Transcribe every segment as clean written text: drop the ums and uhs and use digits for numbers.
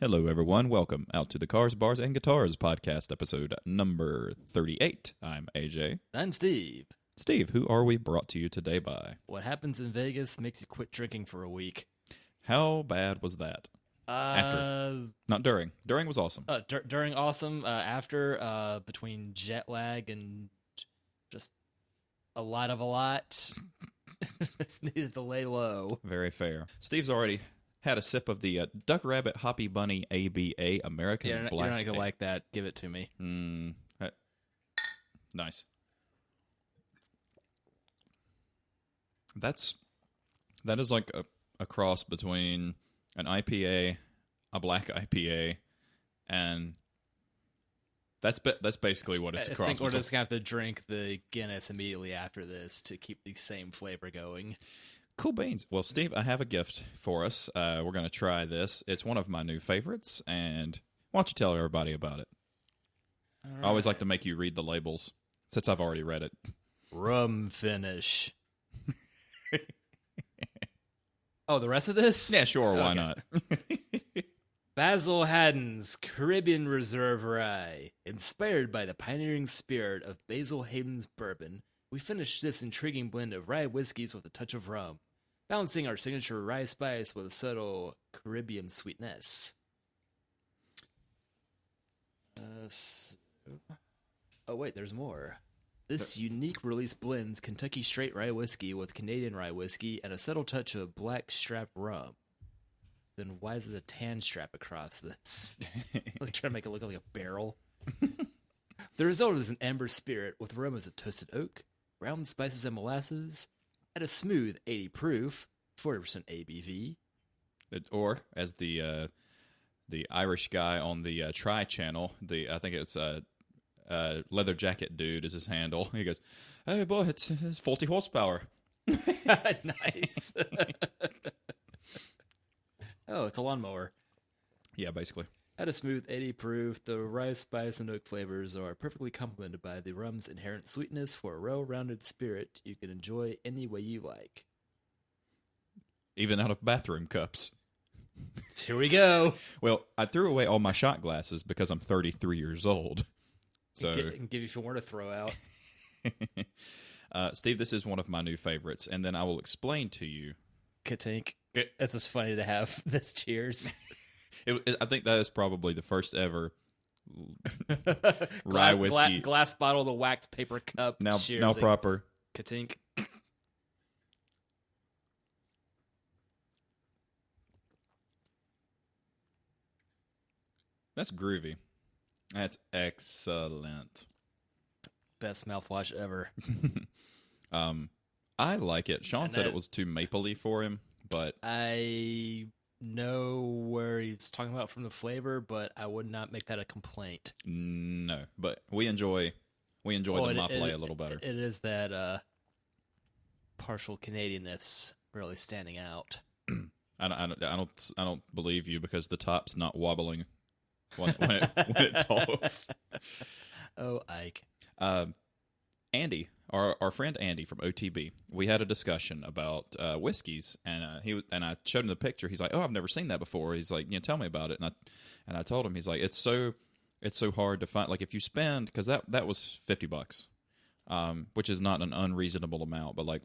Hello, everyone. Welcome out to the Cars, Bars, and Guitars podcast, episode number 38. I'm AJ. I'm Steve. Steve, who are we brought to you today by? What happens in Vegas makes you quit drinking for a week. How bad was that? After. Not during. During was awesome. During awesome. After, between jet lag and just a lot. It's needed to lay low. Very fair. Steve's already had a sip of the Duck Rabbit Hoppy Bunny ABA American Black. You're not going to like that. Give it to me. Nice. That is like a cross between an IPA, a black IPA, and that's basically what it's a cross. I think we're just going to have to drink the Guinness immediately after this to keep the same flavor going. Cool beans. Well, Steve, I have a gift for us. We're going to try this. It's one of my new favorites, and why don't you tell everybody about it? I always like to make you read the labels, since I've already read it. Rum finish. Oh, the rest of this? Yeah, sure, why not? Basil Haddon's Caribbean Reserve Rye. Inspired by the pioneering spirit of Basil Hayden's bourbon, we finished this intriguing blend of rye whiskeys with a touch of rum, balancing our signature rye spice with a subtle Caribbean sweetness. Oh, wait, there's more. This unique release blends Kentucky straight rye whiskey with Canadian rye whiskey and a subtle touch of black strap rum. Then why is it a tan strap across this? Let's try to make it look like a barrel. The result is an amber spirit with rum as a toasted oak, brown spices and molasses, at a smooth 80 proof, 40% ABV. Or, as the Irish guy on the Try channel, I think it's Leather Jacket Dude is his handle. He goes, "Hey boy, it's 40 horsepower." Nice. Oh, it's a lawnmower. Yeah, basically. At a smooth 80 proof, the rye, spice, and oak flavors are perfectly complemented by the rum's inherent sweetness for a well-rounded spirit you can enjoy any way you like. Even out of bathroom cups. Here we go. Well, I threw away all my shot glasses because I'm 33 years old. So I can give you some more to throw out. Steve, this is one of my new favorites, and then I will explain to you. Katink. It's just funny to have this cheers. I think that is probably the first ever rye whiskey. Glass bottle, the waxed paper cup. Now cheersing. proper. Katink. That's groovy. That's excellent. Best mouthwash ever. I like it. Sean said it was too mapley for him, but I know where he's talking about from the flavor, but I would not make that a complaint. No, but we enjoy the maple a little better. It is that partial Canadianness really standing out. I don't believe you because the top's not wobbling when it talks. Oh, Ike. Andy, our friend Andy from OTB, we had a discussion about whiskeys, and I showed him the picture. He's like, "Oh, I've never seen that before." He's like, "Tell me about it." And I told him, he's like, "It's so hard to find. Like if you spend, because that was $50, which is not an unreasonable amount, but like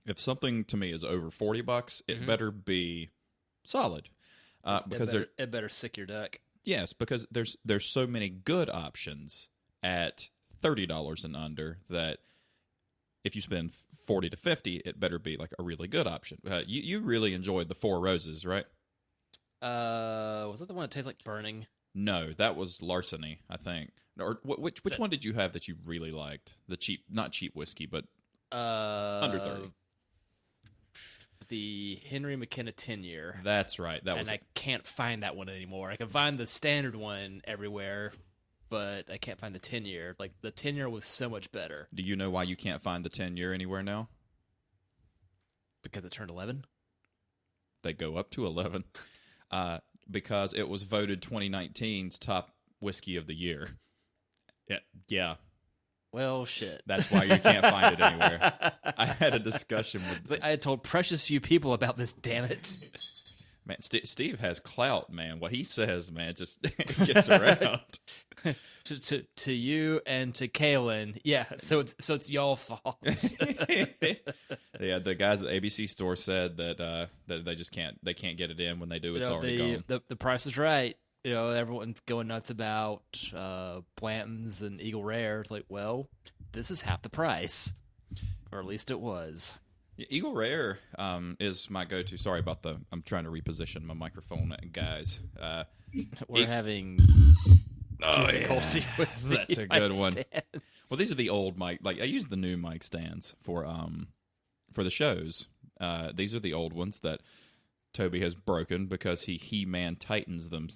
if something to me is over $40, it better be solid, because it better sick your duck." Yes, because there's so many good options at $30 and under that if you spend $40 to $50, it better be like a really good option. You really enjoyed the Four Roses, right? Was that the one that tastes like burning? No, that was Larceny, I think. Or which one did you have that you really liked? The not cheap whiskey, but under 30. The Henry McKenna 10-year. That's right. I can't find that one anymore. I can find the standard one everywhere, but I can't find the 10-year. Like, the 10-year was so much better. Do you know why you can't find the 10-year anywhere now? Because it turned 11? They go up to 11. Because it was voted 2019's top whiskey of the year. Yeah. Well, shit. That's why you can't find it anywhere. I had a discussion with... I had told precious few people about this, damn it. Man, Steve has clout, man. What he says, man, just gets around. to you and to Kaylin, yeah. So it's y'all fault. Yeah, the guys at the ABC store said that they just can't get it in when they do. It's already gone. The price is right. Everyone's going nuts about Blanton's and Eagle Rare. It's like, well, this is half the price, or at least it was. Yeah, Eagle Rare is my go-to. Sorry about I'm trying to reposition my microphone, guys. We're having difficulty with that's a good one. Stands. Well, these are the old mic. Like I use the new mic stands for the shows. These are the old ones that Toby has broken because He-Man tightens them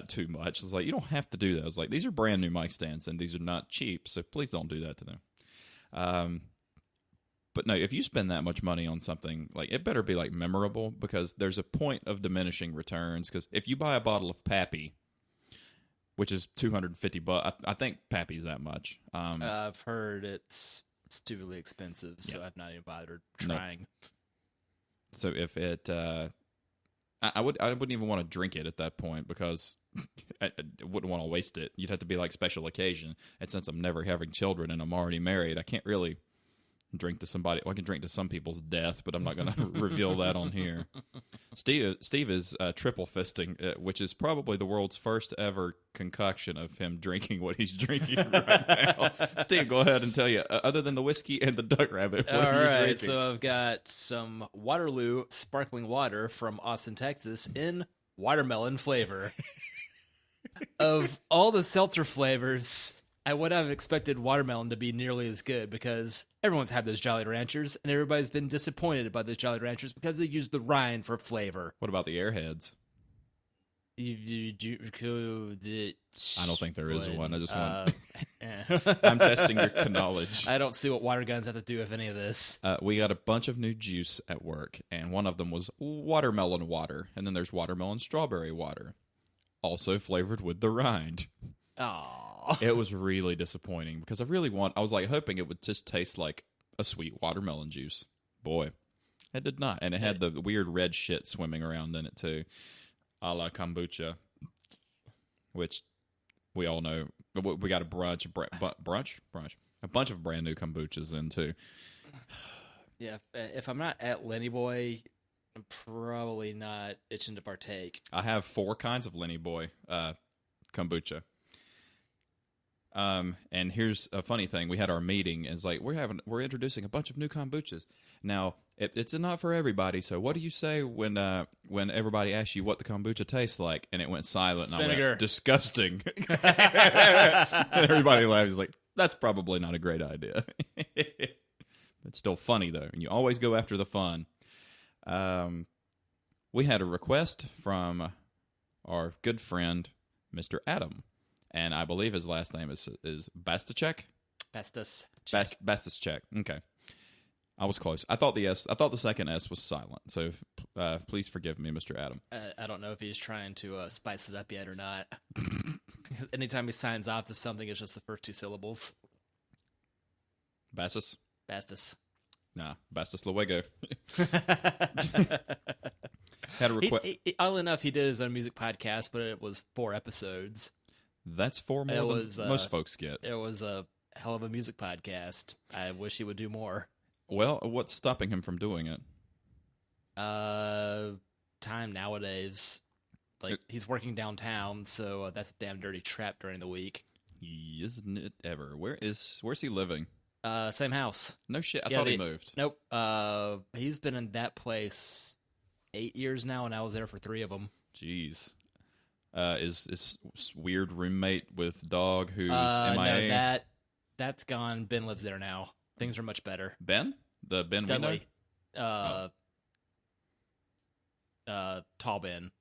too much. It's like, you don't have to do that. I was like, these are brand new mic stands and these are not cheap, so please don't do that to them. But no, if you spend that much money on something, like it better be like memorable, because there's a point of diminishing returns. Because if you buy a bottle of Pappy, which is $250, I think Pappy's that much. I've heard it's stupidly expensive, so I've not even bothered trying. No. So if it, I wouldn't even want to drink it at that point, because I wouldn't want to waste it. You'd have to be like special occasion. And since I'm never having children and I'm already married, I can't really drink to somebody. Well, I can drink to some people's death, but I'm not going to reveal that on here. Steve is triple fisting, which is probably the world's first ever concoction of him drinking what he's drinking right now. Steve, go ahead and tell you, other than the whiskey and the Duck Rabbit, what are you drinking? So I've got some Waterloo sparkling water from Austin, Texas, in watermelon flavor. Of all the seltzer flavors, I would have expected watermelon to be nearly as good, because everyone's had those Jolly Ranchers, and everybody's been disappointed by those Jolly Ranchers because they use the rind for flavor. What about the Airheads? I don't think there is one. I just want. I'm testing your knowledge. I don't see what water guns have to do with any of this. We got a bunch of new juice at work, and one of them was watermelon water, and then there's watermelon strawberry water, also flavored with the rind. Oh, it was really disappointing, because I was like hoping it would just taste like a sweet watermelon juice. Boy, it did not, and it had the weird red shit swimming around in it too, a la kombucha, which we all know. We got a bunch of brand new kombuchas in too. Yeah, if I'm not at Lenny Boy, I'm probably not itching to partake. I have 4 kinds of Lenny Boy kombucha. And here's a funny thing. We had our meeting, and it's like, we're introducing a bunch of new kombuchas. Now, it's not for everybody, so what do you say when everybody asks you what the kombucha tastes like? And it went silent, and Vinegar. I went, disgusting. And everybody laughed. He's like, that's probably not a great idea. It's still funny, though, and you always go after the fun. We had a request from our good friend, Mr. Adam. And I believe his last name is Bastacek? Bastacek. Okay. I was close. I thought the second S was silent. So please forgive me, Mr. Adam. I don't know if he's trying to spice it up yet or not. Anytime he signs off to something, it's just the first 2 syllables. Bastus? Bastus. Nah, Bastus Luego. Had a request. Oddly enough, he did his own music podcast, but it was 4 episodes. That's 4 more than most folks get. It was a hell of a music podcast. I wish he would do more. Well, what's stopping him from doing it? Time nowadays. Like, he's working downtown, so that's a damn dirty trap during the week. Isn't it ever? Where's he living? Same house. No shit. I thought he moved. Nope. He's been in that place 8 years now, and I was there for 3 of them. Jeez. Is weird roommate with dog who's MIA? MIA? No, that's gone. Ben lives there now. Things are much better. Ben? The Ben Dudley. we know? Tall Ben.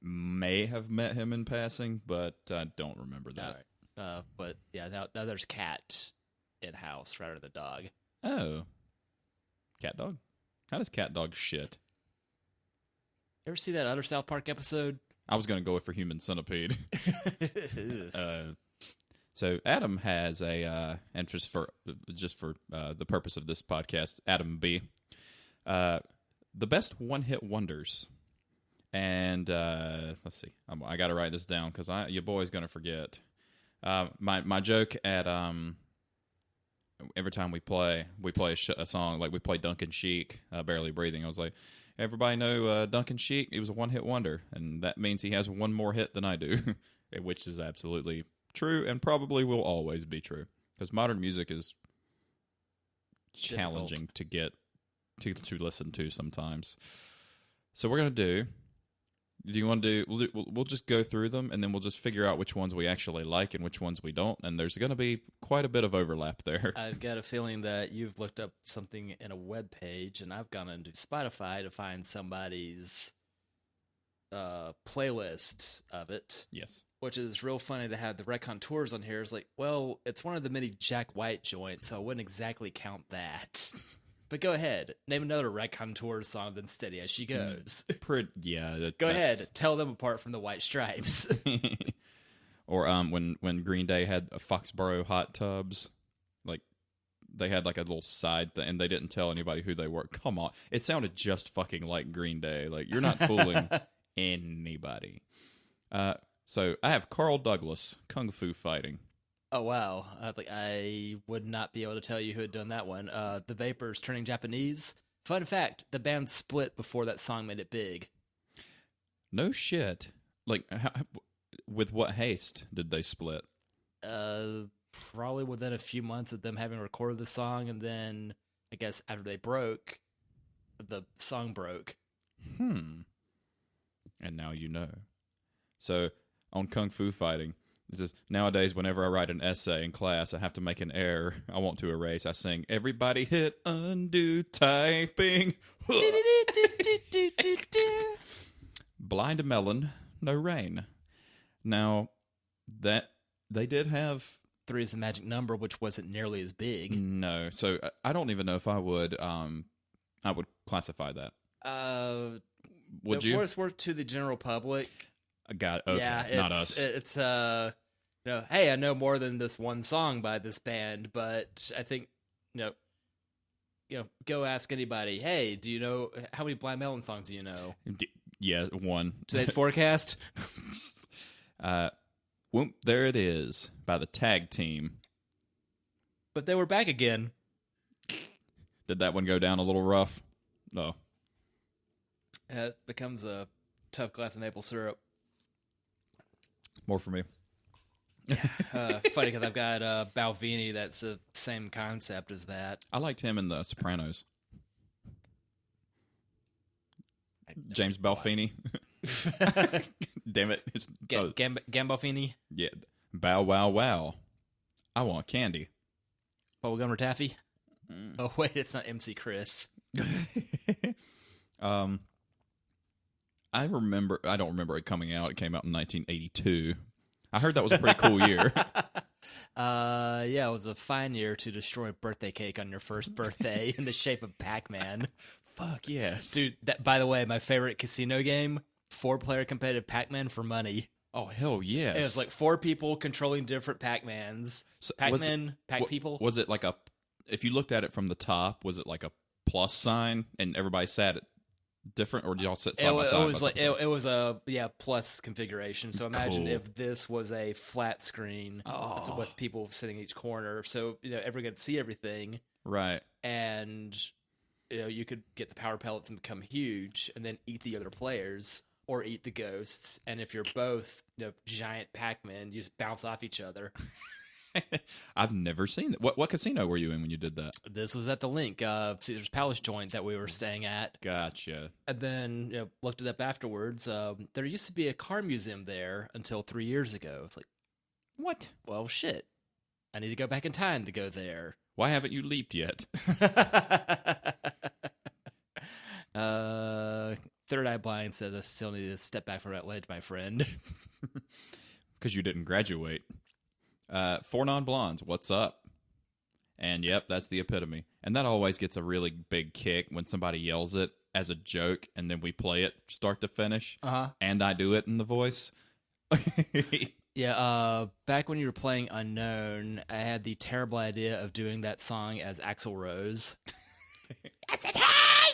May have met him in passing, but I don't remember that. All right. But yeah, now there's Cat in house rather than dog. Oh. Cat dog? How does cat dog shit? Ever see that other South Park episode? I was going to go for Human Centipede. So Adam has a, and just for the purpose of this podcast, Adam B. the best one-hit wonders. And let's see. I got to write this down because your boy's going to forget. My joke at every time we play a song, like we play Duncan Sheik, Barely Breathing. I was like, everybody know Duncan Sheik? He was a one-hit wonder, and that means he has one more hit than I do, which is absolutely true and probably will always be true because modern music is challenging to get to listen to sometimes. So we're going to do you want to do, we'll just go through them, and then we'll just figure out which ones we actually like and which ones we don't, and there's going to be quite a bit of overlap there. I've got a feeling that you've looked up something in a web page, and I've gone into Spotify to find somebody's playlist of it. Yes. Which is real funny to have the Raconteurs on here. It's like, well, it's one of the many Jack White joints, so I wouldn't exactly count that. But go ahead, name another Raconteurs song, then Steady As She Goes. Go ahead, tell them apart from the White Stripes. Or when Green Day had Foxborough hot tubs, like they had like a little side thing, and they didn't tell anybody who they were. Come on, it sounded just fucking like Green Day. Like you're not fooling anybody. So I have Carl Douglas, Kung Fu Fighting. Oh, wow. I would not be able to tell you who had done that one. The Vapors Turning Japanese. Fun fact, the band split before that song made it big. No shit. Like, with what haste did they split? Probably within a few months of them having recorded the song, and then, I guess, after they broke, the song broke. And now you know. So, on Kung Fu Fighting, it says, nowadays, whenever I write an essay in class, I have to make an error I want to erase. I sing, everybody hit undo typing. Blind melon, no rain. Now, that they did have... 3 is the magic number, which wasn't nearly as big. No, so I don't even know if I would classify that. Would you? For it's worth to the general public... Okay, yeah, not us. It's hey, I know more than this one song by this band, but I think go ask anybody. Hey, do you know how many Blind Melon songs do you know? Yeah, one. Today's forecast. Whoop, there it is by the tag team. But they were back again. Did that one go down a little rough? No. It becomes a tough glass of maple syrup. More for me. Funny because I've got Balvenie that's the same concept as that. I liked him in The Sopranos. James Balvenie. Damn it. Gambofini? Yeah. Bow wow wow. I want candy. Bubblegum or taffy? Oh, wait, it's not MC Chris. I don't remember it coming out. It came out in 1982. I heard that was a pretty cool year. Yeah, it was a fine year to destroy a birthday cake on your first birthday in the shape of Pac-Man. Fuck yes. Dude, by the way, my favorite casino game, 4-player competitive Pac-Man for money. Oh, hell yes. It was like 4 people controlling different Pac-Mans. So Pac-Man, Pac-People. Was it like if you looked at it from the top, was it like a plus sign and everybody sat at different, or did y'all sit side by side? It was a plus configuration. So imagine if this was a flat screen with people sitting each corner, so everyone could see everything, right? And you could get the power pellets and become huge, and then eat the other players or eat the ghosts. And if you're both giant Pac-Man, you just bounce off each other. I've never seen that. What casino were you in when you did that? This was at the Link, Caesar's Palace joint that we were staying at. Gotcha. And then looked it up afterwards. There used to be a car museum there until 3 years ago. It's like, what? Well, shit. I need to go back in time to go there. Why haven't you leaped yet? Third Eye Blind says I still need to step back from that ledge, my friend. Because you didn't graduate. 4 Non-Blondes, what's up? And yep, that's the epitome. And that always gets a really big kick when somebody yells it as a joke, and then we play it start to finish, and I do it in the voice. Yeah, back when you were playing Unknown, I had the terrible idea of doing that song as Axl Rose. I said, hey,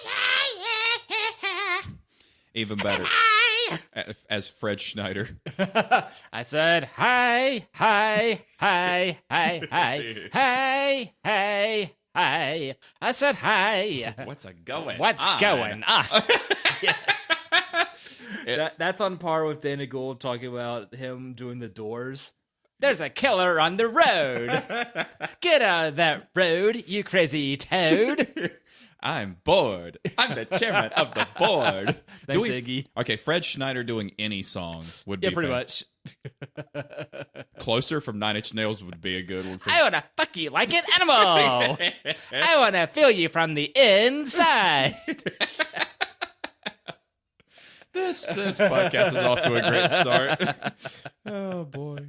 hey, hey, Even better. As Fred Schneider. I said, hi, hi, hi, hi, hi, hi, hi, hi. I said, hi. What's a going What's on? going on? Yes. That's on par with Dana Gould talking about him doing the Doors. There's a killer on the road. Get out of that road, you crazy toad. I'm bored. I'm the chairman of the board. Thanks, Iggy. Okay, Fred Schneider doing any song would be Pretty much. Closer from Nine Inch Nails would be a good one. I want to fuck you like an animal. I want to feel you from the inside. This podcast is off to a great start. Oh, boy.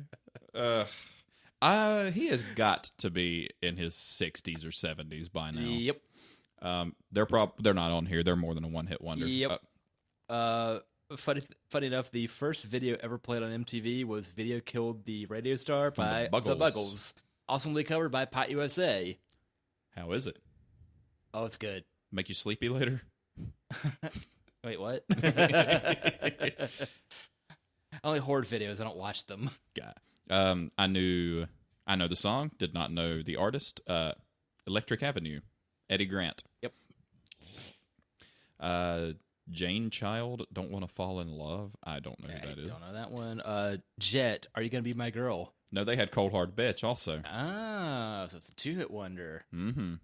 He has got to be in his 60s or 70s by now. Yep. They're not on here. They're more than a one-hit wonder. Yep. Funny enough, the first video ever played on MTV was "Video Killed the Radio Star" by the Buggles. Awesomely covered by Pot USA. How is it? Oh, it's good. Make you sleepy later? Wait, what? I only hoard videos. I don't watch them. I know the song. Did not know the artist. Electric Avenue. Eddie Grant. Yep. Jane Child, Don't Want to Fall in Love. I don't know who that is. Don't know that one. Jet, Are You Gonna Be My Girl? No, they had Cold Hard Bitch also. Ah, so it's a two-hit wonder. Mm-hmm.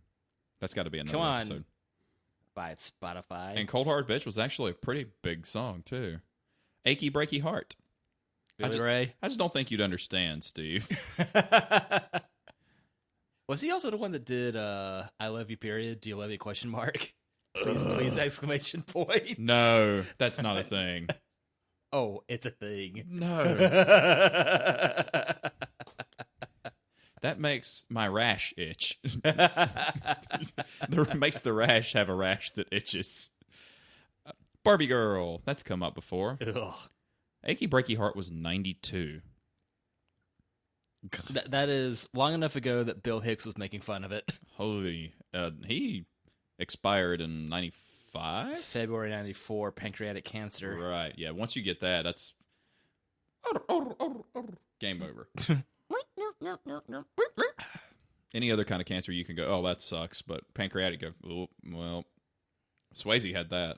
That's got to be another Come on. episode. By Spotify. And Cold Hard Bitch was actually a pretty big song, too. Achy Breaky Heart. Billy Ray. I just don't think you'd understand, Steve. Was he also the one that did I Love You, period? Do you love me, question mark? Please, exclamation point. No, that's not a thing. Oh, it's a thing. No. That makes my rash itch. Makes the rash have a rash that itches. Barbie Girl. That's come up before. Ugh. Achy Breaky Heart was 92. That is long enough ago that Bill Hicks was making fun of it. Holy. He expired in 95? February 94, pancreatic cancer. Right, yeah. Once you get that, that's game over. Any other kind of cancer you can go, oh, that sucks, but pancreatic, go, oh, well, Swayze had that.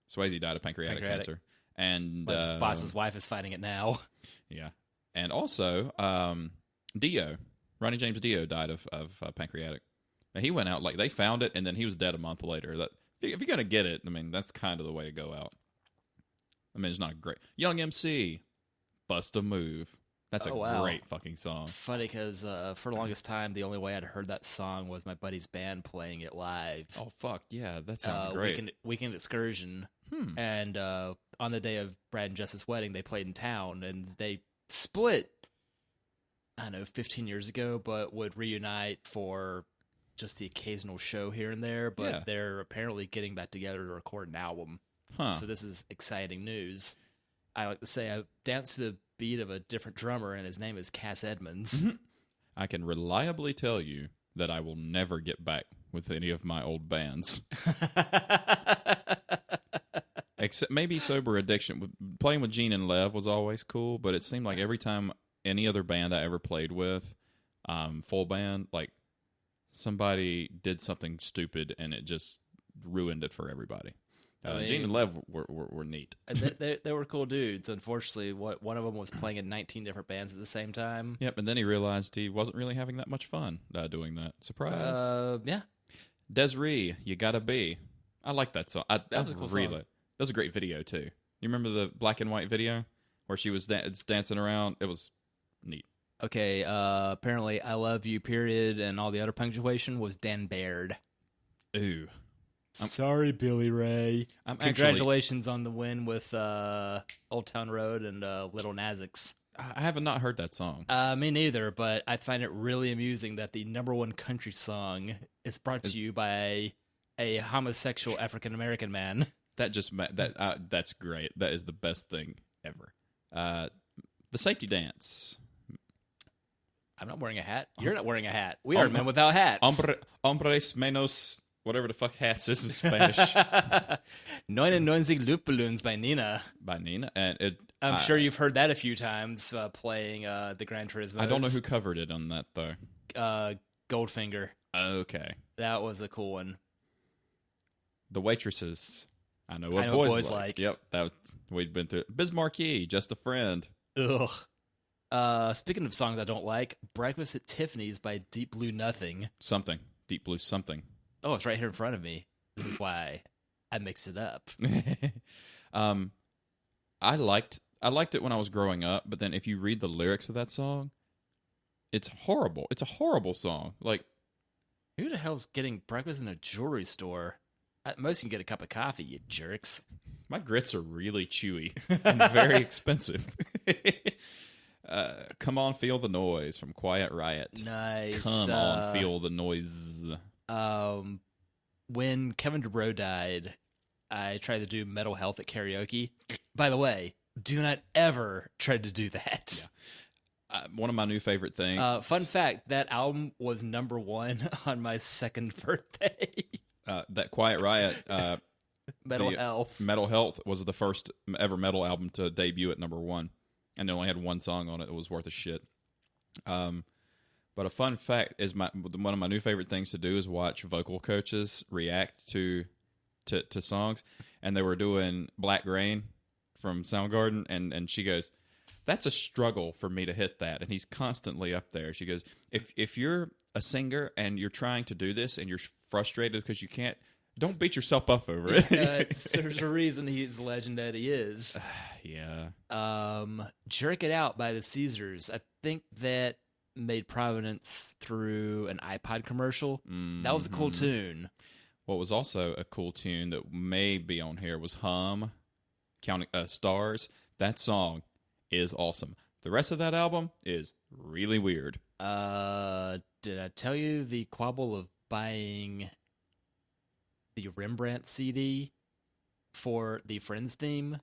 Swayze died of pancreatic cancer. And Boss's wife is fighting it now. Yeah. And also, Dio, Ronnie James Dio died of pancreatic. And he went out, like, they found it, and then he was dead a month later. That if you're going to get it, I mean, that's kind of the way to go out. I mean, it's not a great... Young MC, Bust a Move. That's a great fucking song. Funny, because for the longest time, the only way I'd heard that song was my buddy's band playing it live. Oh, fuck, yeah, that sounds great. Weekend Excursion. And on the day of Brad and Jess's wedding, they played in town, and they split, I don't know, 15 years ago, but would reunite for just the occasional show here and there, but they're apparently getting back together to record an album. So this is exciting news. I like to say I danced to the beat of a different drummer, and his name is Cass Edmonds. I can reliably tell you that I will never get back with any of my old bands. Except maybe Sober Addiction. Playing with Gene and Lev was always cool, but it seemed like every time any other band I ever played with, full band, like somebody did something stupid and it just ruined it for everybody. Gene and Lev were neat. They were cool dudes. Unfortunately, one of them was playing in 19 different bands at the same time. Yep, and then he realized he wasn't really having that much fun doing that. Surprise. Yeah. Desiree, You Gotta Be. I like that song. That was a cool song. That was a great video, too. You remember the black and white video where she was dancing around? It was neat. Okay, apparently I Love You, period, and all the other punctuation was Dan Baird. Ooh. Sorry, Billy Ray. Congratulations on the win with Old Town Road and Little Nas X. I have not heard that song. Me neither, but I find it really amusing that the #1 country song is brought to you by a homosexual African-American man. That's great. That is the best thing ever. The Safety Dance. I'm not wearing a hat. You're not wearing a hat. We are men without hats. Hombres menos... whatever the fuck hats is in Spanish. 99 Luftballons by Nina. By Nina. And I'm sure you've heard that a few times playing the Gran Turismo. I don't know who covered it on that, though. Goldfinger. Okay. That was a cool one. The Waitresses. I know what boys like. Yep. We'd been through it. Bismarcky, Just a Friend. Ugh. Speaking of songs I don't like, Breakfast at Tiffany's by Deep Blue Nothing. Something. Deep Blue Something. Oh, it's right here in front of me. This is why I mixed it up. I liked it when I was growing up, but then if you read the lyrics of that song, it's horrible. It's a horrible song. Like, who the hell's getting breakfast in a jewelry store? At most, you can get a cup of coffee, you jerks. My grits are really chewy and very expensive. Come on, Feel the Noise from Quiet Riot. Nice. Come on, feel the noise. When Kevin DuBrow died, I tried to do Mental Health at karaoke. By the way, do not ever try to do that. Yeah. One of my new favorite things. Fun fact, that album was #1 on my 2nd birthday. That Quiet Riot... Mental Health. Mental Health was the first ever metal album to debut at #1. And they only had one song on it that was worth a shit. But a fun fact is one of my new favorite things to do is watch vocal coaches react to songs. And they were doing Black Rain from Soundgarden, and she goes, "That's a struggle for me to hit that." And he's constantly up there. She goes, if you're a singer and you're trying to do this and you're frustrated because you can't, don't beat yourself up over it. There's a reason he's the legend that he is. Yeah. Jerk It Out by the Caesars. I think that made prominence through an iPod commercial. Mm-hmm. That was a cool tune. What was also a cool tune that may be on here was Hum, Counting Stars. That song is awesome. The rest of that album is really weird. Did I tell you the quabble of buying the Rembrandt CD for the Friends theme?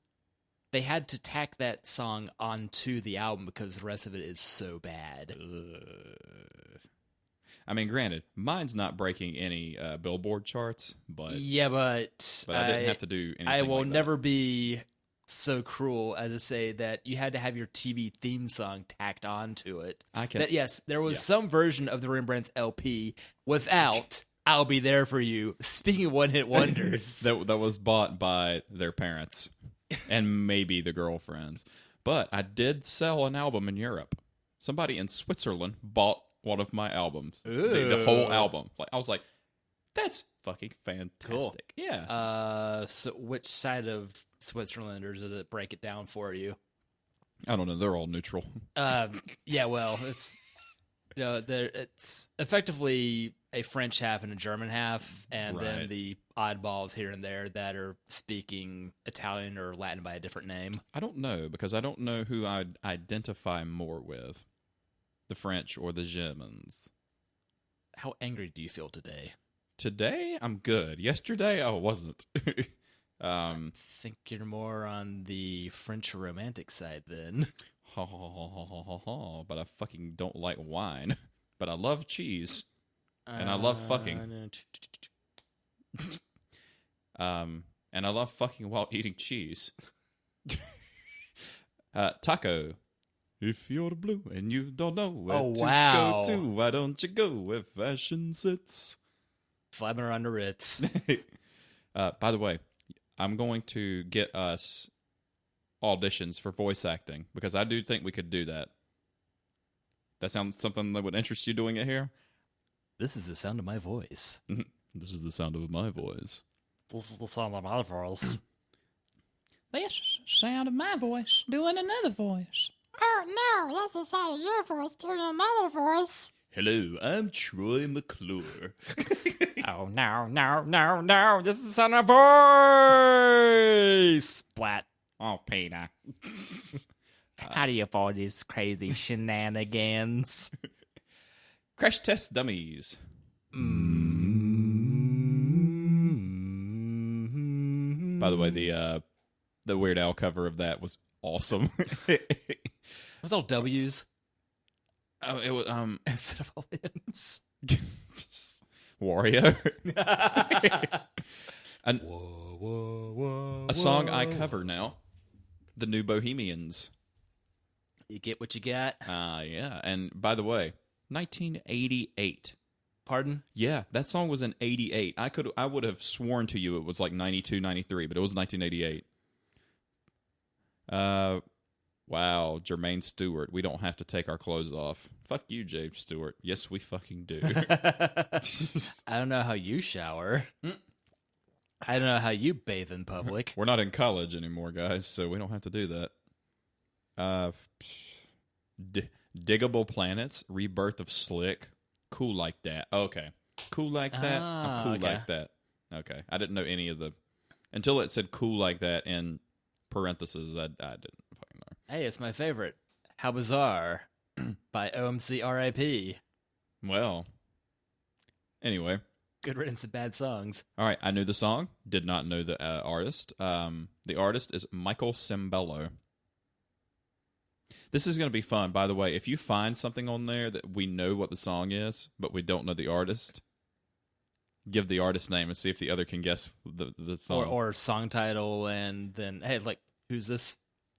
They had to tack that song onto the album because the rest of it is so bad. I mean, granted, mine's not breaking any Billboard charts, but yeah, but I didn't have to do anything. I will like never be so cruel as to say that you had to have your TV theme song tacked onto it. Yes, there was some version of the Rembrandt's LP without "I'll Be There for You." Speaking of one-hit wonders, that was bought by their parents and maybe the girlfriends. But I did sell an album in Europe. Somebody in Switzerland bought one of my albums, the whole album. Like, I was like, "That's fucking fantastic!" Cool. Yeah. So which side of Switzerland, or did it break it down for you? I don't know. They're all neutral. Yeah. Well, it's it's effectively a French half and a German half, and then the oddballs here and there that are speaking Italian or Latin by a different name. I don't know, because I don't know who I'd identify more with, the French or the Germans. How angry do you feel today? Today, I'm good. Yesterday, I wasn't. I think you're more on the French romantic side then. Ha ha ha ha ha ha ha. But I fucking don't like wine. But I love cheese. And I love fucking. And I love fucking while eating cheese. Taco. If you're blue and you don't know where to go to, why don't you go where fashion sits? Flapping around the Ritz. By the way, I'm going to get us auditions for voice acting, because I do think we could do that. That sounds something that would interest you, doing it here? This is the sound of my voice. This is the sound of my voice. This is the sound of my voice. This sound of my voice doing another voice. Oh no, that's the sound of your voice doing another voice. Hello, I'm Troy McClure. Oh no, this is the sound of my voice. Splat. Oh, Peter. How do you avoid these crazy shenanigans? Crash Test Dummies. By the way, the Weird Al cover of that was awesome. It was all W's. Oh, it was instead of all M's. Wario. Whoa, whoa, whoa, A song I cover now. The New Bohemians. You get what you got. Yeah. And by the way, 1988. Pardon? Yeah, that song was in 88. I would have sworn to you it was like 92, 93, but it was 1988. Wow, Jermaine Stewart. We don't have to take our clothes off. Fuck you, James Stewart. Yes, we fucking do. I don't know how you shower. I don't know how you bathe in public. We're not in college anymore, guys, so we don't have to do that. Diggable Planets, Rebirth of Slick. Cool Like That. Okay. Cool Like That? I'm cool okay. like that. Okay. I didn't know any of the... Until it said Cool Like That in parentheses, I didn't fucking know. Hey, it's my favorite. How Bizarre by OMC RIP. Well, anyway. Good riddance of bad songs. All right. I knew the song. Did not know the artist. The artist is Michael Sembello. This is going to be fun. By the way, if you find something on there that we know what the song is, but we don't know the artist, give the artist name and see if the other can guess the song. Or song title, and then, hey, like, who's this?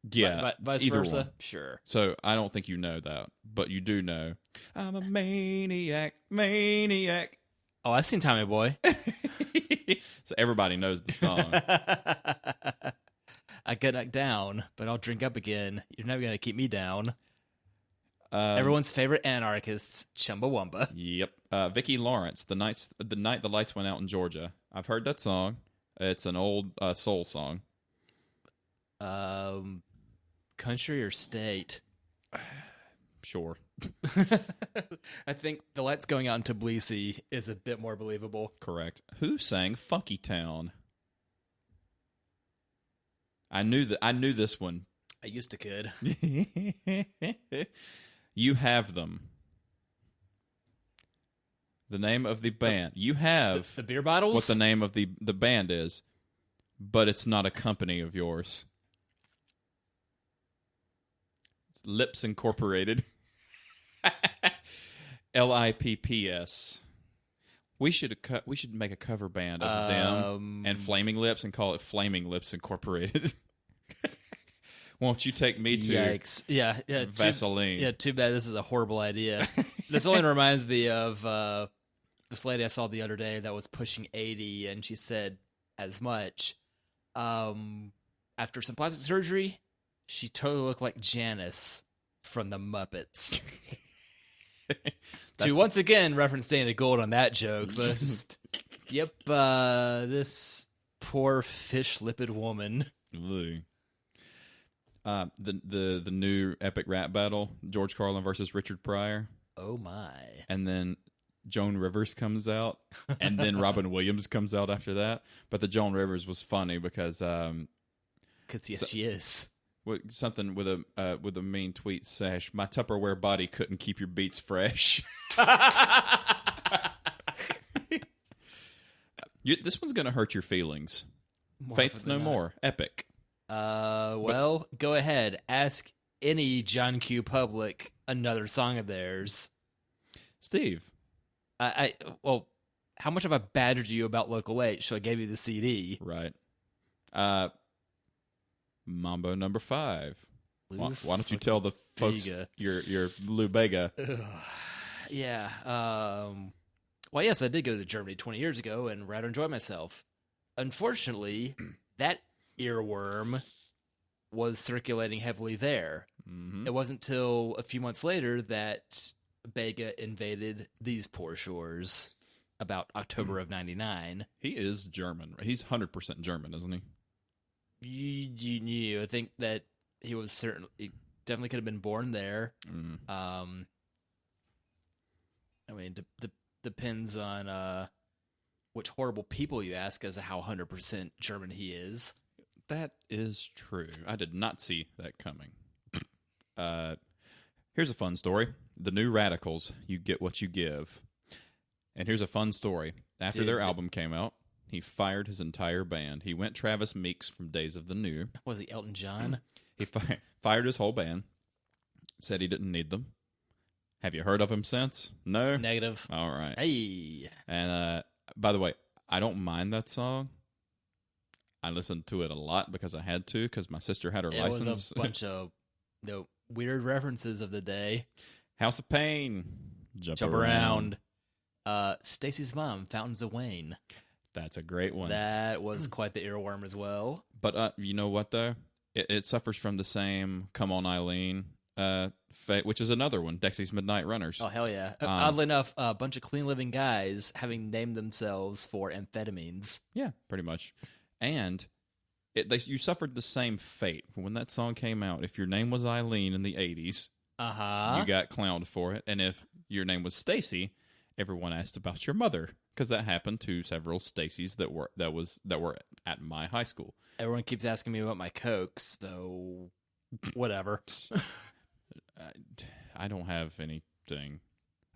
Yeah. Vice either versa? one. Sure. So I don't think you know that, but you do know. I'm a maniac. Oh, I've seen Tommy Boy. So everybody knows the song. I get knocked down, but I'll drink up again. You're never going to keep me down. Everyone's favorite anarchist, Chumbawamba. Yep. Vicki Lawrence, the night the lights went out in Georgia. I've heard that song. It's an old soul song. Country or state? Sure. I think the lights going out in Tbilisi is a bit more believable. Correct. Who sang Funky Town? I knew this one. I used to could. You have them. The name of the band. You have The beer bottles? what the name of the band is, but it's not a company of yours. It's Lips Incorporated. LIPPS. We should make a cover band of them and Flaming Lips and call it Flaming Lips Incorporated. Won't you take me to Yikes. Yeah. Vaseline? Too bad this is a horrible idea. This only reminds me of this lady I saw the other day that was pushing 80, and she said as much. After some plastic surgery, she totally looked like Janice from the Muppets. To once again reference Dana Gold on that joke, but just, yep, this poor fish-lipped woman. Ooh. The new epic rap battle, George Carlin versus Richard Pryor, Oh my. and then Joan Rivers comes out, and then Robin Williams comes out after that. But the Joan Rivers was funny because Yes, she is. something with a mean tweet sash. My Tupperware body couldn't keep your beats fresh. This one's gonna hurt your feelings. Faith No More, epic. Well, go ahead. Ask any John Q. Public another song of theirs. Steve, Well, how much have I badgered you about Local 8? So I gave you the CD. right? Mambo number 5. Why don't you tell the folks Bega. your Lou Bega? Yeah. Well, yes, I did go to Germany 20 years ago and rather enjoy myself. Unfortunately, that earworm was circulating heavily there. Mm-hmm. It wasn't till a few months later that Bega invaded these poor shores about October of 99. He is German. Right? He's 100% German, isn't he? You knew. I think that he definitely could have been born there. Mm. I mean, depends on which horrible people you ask as to how 100% German he is. That is true. I did not see that coming. Here's a fun story. The New Radicals, You Get What You Give. And here's a fun story. After their album came out, he fired his entire band. He went Travis Meeks from Days of the New. Was he Elton John? He fired his whole band, said he didn't need them, Have you heard of him since? No? Negative. All right. Hey. And by the way, I don't mind that song. I listened to it a lot because I had to, because my sister had her It license. was a bunch of weird references of the day. House of Pain. Jump Around. Stacy's Mom, Fountains of Wayne. That's a great one. That was quite the earworm as well. But you know what, though? It suffers from the same Come On Eileen, which is another one, Dexy's Midnight Runners. Oh, hell yeah. Oddly enough, a bunch of clean living guys having named themselves for amphetamines. Yeah, pretty much. And you suffered the same fate. When that song came out, if your name was Eileen in the 80s, you got clowned for it. And if your name was Stacy, everyone asked about your mother, because that happened to several Stacys that were at my high school. Everyone keeps asking me about my Cokes, so whatever. I don't have anything.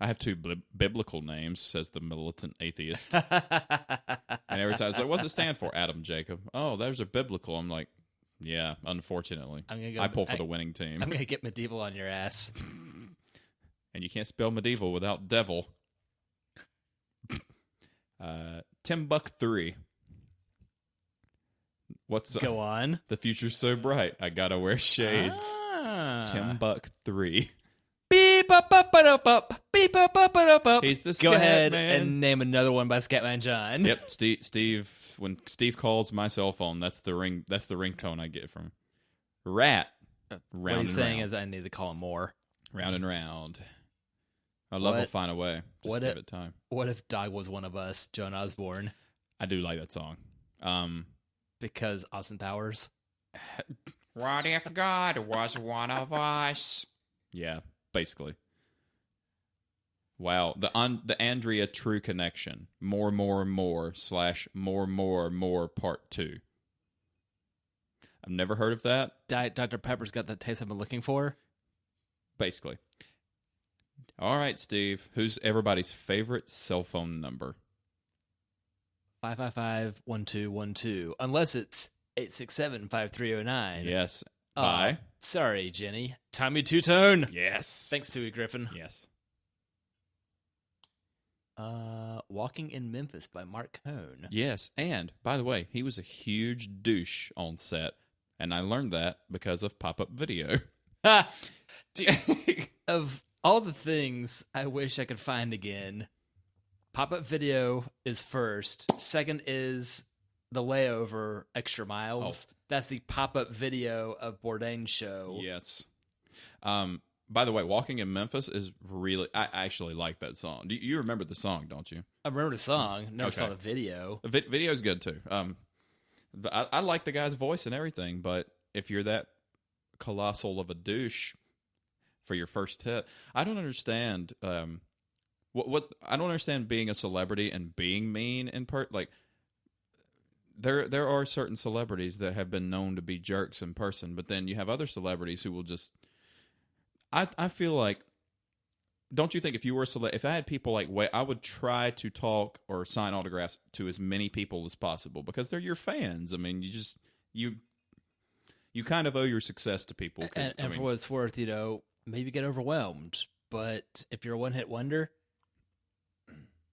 I have two biblical names, says the militant atheist. And every time it's like, what's it stand for? Adam Jacob. Oh, those are biblical. I'm like, yeah, unfortunately. I pull for the winning team. I'm going to get medieval on your ass. And you can't spell medieval without devil. Timbuk 3. Go on. The future's so bright, I gotta wear shades. Timbuk 3. Beep up up up up. Beep up up up up. He's the Go ahead Scatman. and name another one by Scatman John. Yep, Steve. When Steve calls my cell phone, that's the ringtone I get from Rat. What he's saying is I need to call him more. Round and round. Our love will find a way. Just give it time. What if Dog was one of us, Joan Osborne? I do like that song. Because Austin Powers. What if God was one of us? Yeah, basically. Wow, the Andrea True Connection. More / part 2. I've never heard of that. Dr. Pepper's got the taste I've been looking for. Basically. All right, Steve. Who's everybody's favorite cell phone number? 555-1212. Unless it's 867-5309. Yes. Bye. Sorry, Jenny. Tommy Two-Tone. Yes. Thanks, Tui Griffin. Yes. Walking in Memphis by Mark Cohn. Yes. And, by the way, he was a huge douche on set. And I learned that because of pop-up video. Of all the things I wish I could find again, pop-up video is first. Second is the layover Extra Miles. Oh. That's the pop-up video of Bourdain's show. Yes. By the way, Walking in Memphis is really... I actually like that song. You remember the song, don't you? I remember the song. Never Okay. saw the video. The video's good, too. But I like the guy's voice and everything, but if you're that colossal of a douche for your first hit, I don't understand... What I don't understand being a celebrity and being mean in like there are certain celebrities that have been known to be jerks in person, but then you have other celebrities who will just I feel like, don't you think if you were if I had people like I would try to talk or sign autographs to as many people as possible because they're your fans. I mean, you kind of owe your success to people. And for what it's worth, maybe get overwhelmed, but if you're a one-hit wonder,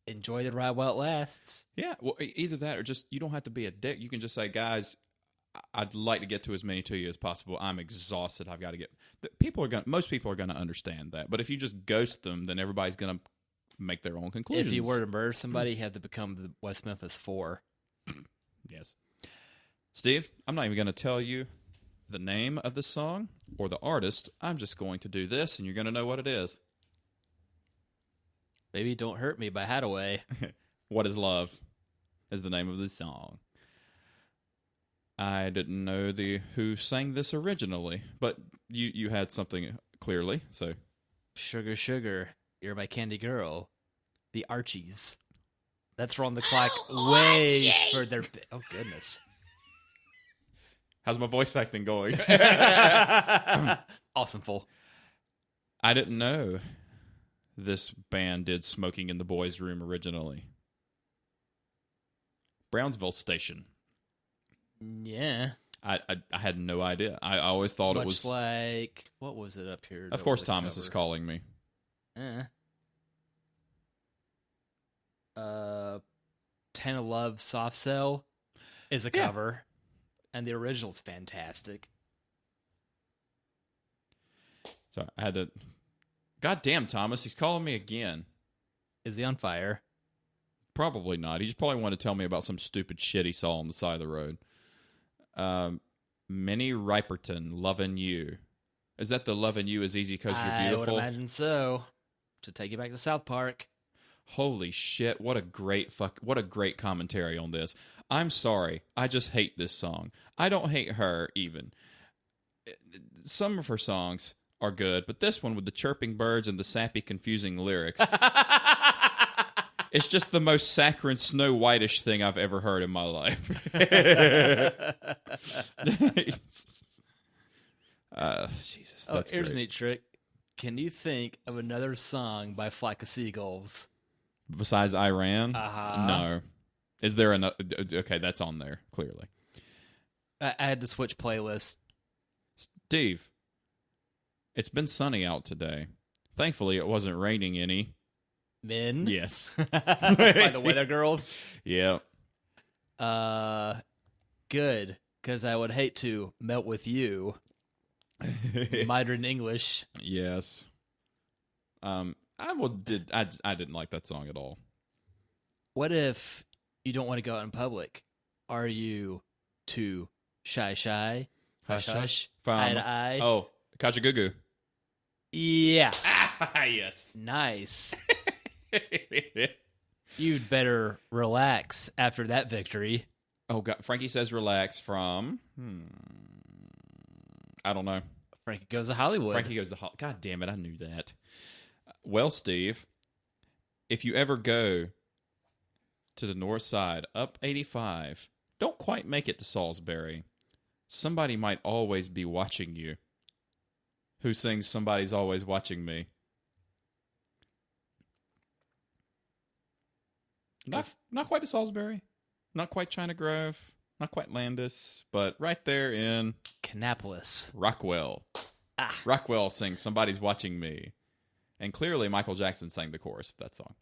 enjoy the ride while it lasts. Yeah, well, either that or just you don't have to be a dick. You can just say, guys, I'd like to get to as many to you as possible. I'm exhausted. I've got to get. Most people are going to understand that. But if you just ghost them, then everybody's going to make their own conclusions. If you were to murder somebody, you had to become the West Memphis 4. Yes. Steve, I'm not even going to tell you the name of the song or the artist. I'm just going to do this, and you're going to know what it is. Baby Don't Hurt Me by Hadaway. What is Love is the name of the song. I didn't know who sang this originally, but you had something clearly, so. Sugar, Sugar, You're My Candy Girl. The Archies. That's on the clock way further. Oh, goodness. How's my voice acting going? Awesome, full. I didn't know this band did Smoking in the Boys' Room originally. Brownsville Station. Yeah. I had no idea. I always thought it was... like... What was it up here? Of course Thomas is calling me. Ten of Love Soft Cell is a cover, and the original's fantastic. So I had to. God damn, Thomas, he's calling me again. Is he on fire? Probably not. He just probably wanted to tell me about some stupid shit he saw on the side of the road. Minnie Riperton, Lovin' You. Is that the Lovin' You is easy because you're beautiful? I would imagine so. To take you back to South Park. Holy shit, what a great commentary on this. I'm sorry, I just hate this song. I don't hate her, even. Some of her songs are good, but this one with the chirping birds and the sappy, confusing lyrics... It's just the most saccharine Snow White-ish thing I've ever heard in my life. Jesus, that's here's great. a neat trick. Can you think of another song by Flock of Seagulls? Besides Iran? Uh-huh. No. Is there another? Okay, that's on there, clearly. I had to switch playlists. Steve, it's been sunny out today. Thankfully, it wasn't raining any. Men? Yes. By the Weather Girls? Yeah. Good, because I would hate to melt with you. Modern English. Yes. I didn't like that song at all. What if you don't want to go out in public? Are you too shy? Hush, hush. Eye to eye? Oh, Kajagoogoo. Yeah. Yes. Nice. You'd better relax after that victory. Oh, God. Frankie says relax from... I don't know. Frankie Goes to Hollywood. Frankie Goes to Hollywood. God damn it, I knew that. Well, Steve, if you ever go to the north side, up 85, don't quite make it to Salisbury. Somebody might always be watching you. Who sings Somebody's Always Watching Me? Not quite to Salisbury. Not quite China Grove. Not quite Landis. But right there in... Kannapolis. Rockwell. Rockwell sings Somebody's Watching Me. And clearly Michael Jackson sang the chorus of that song.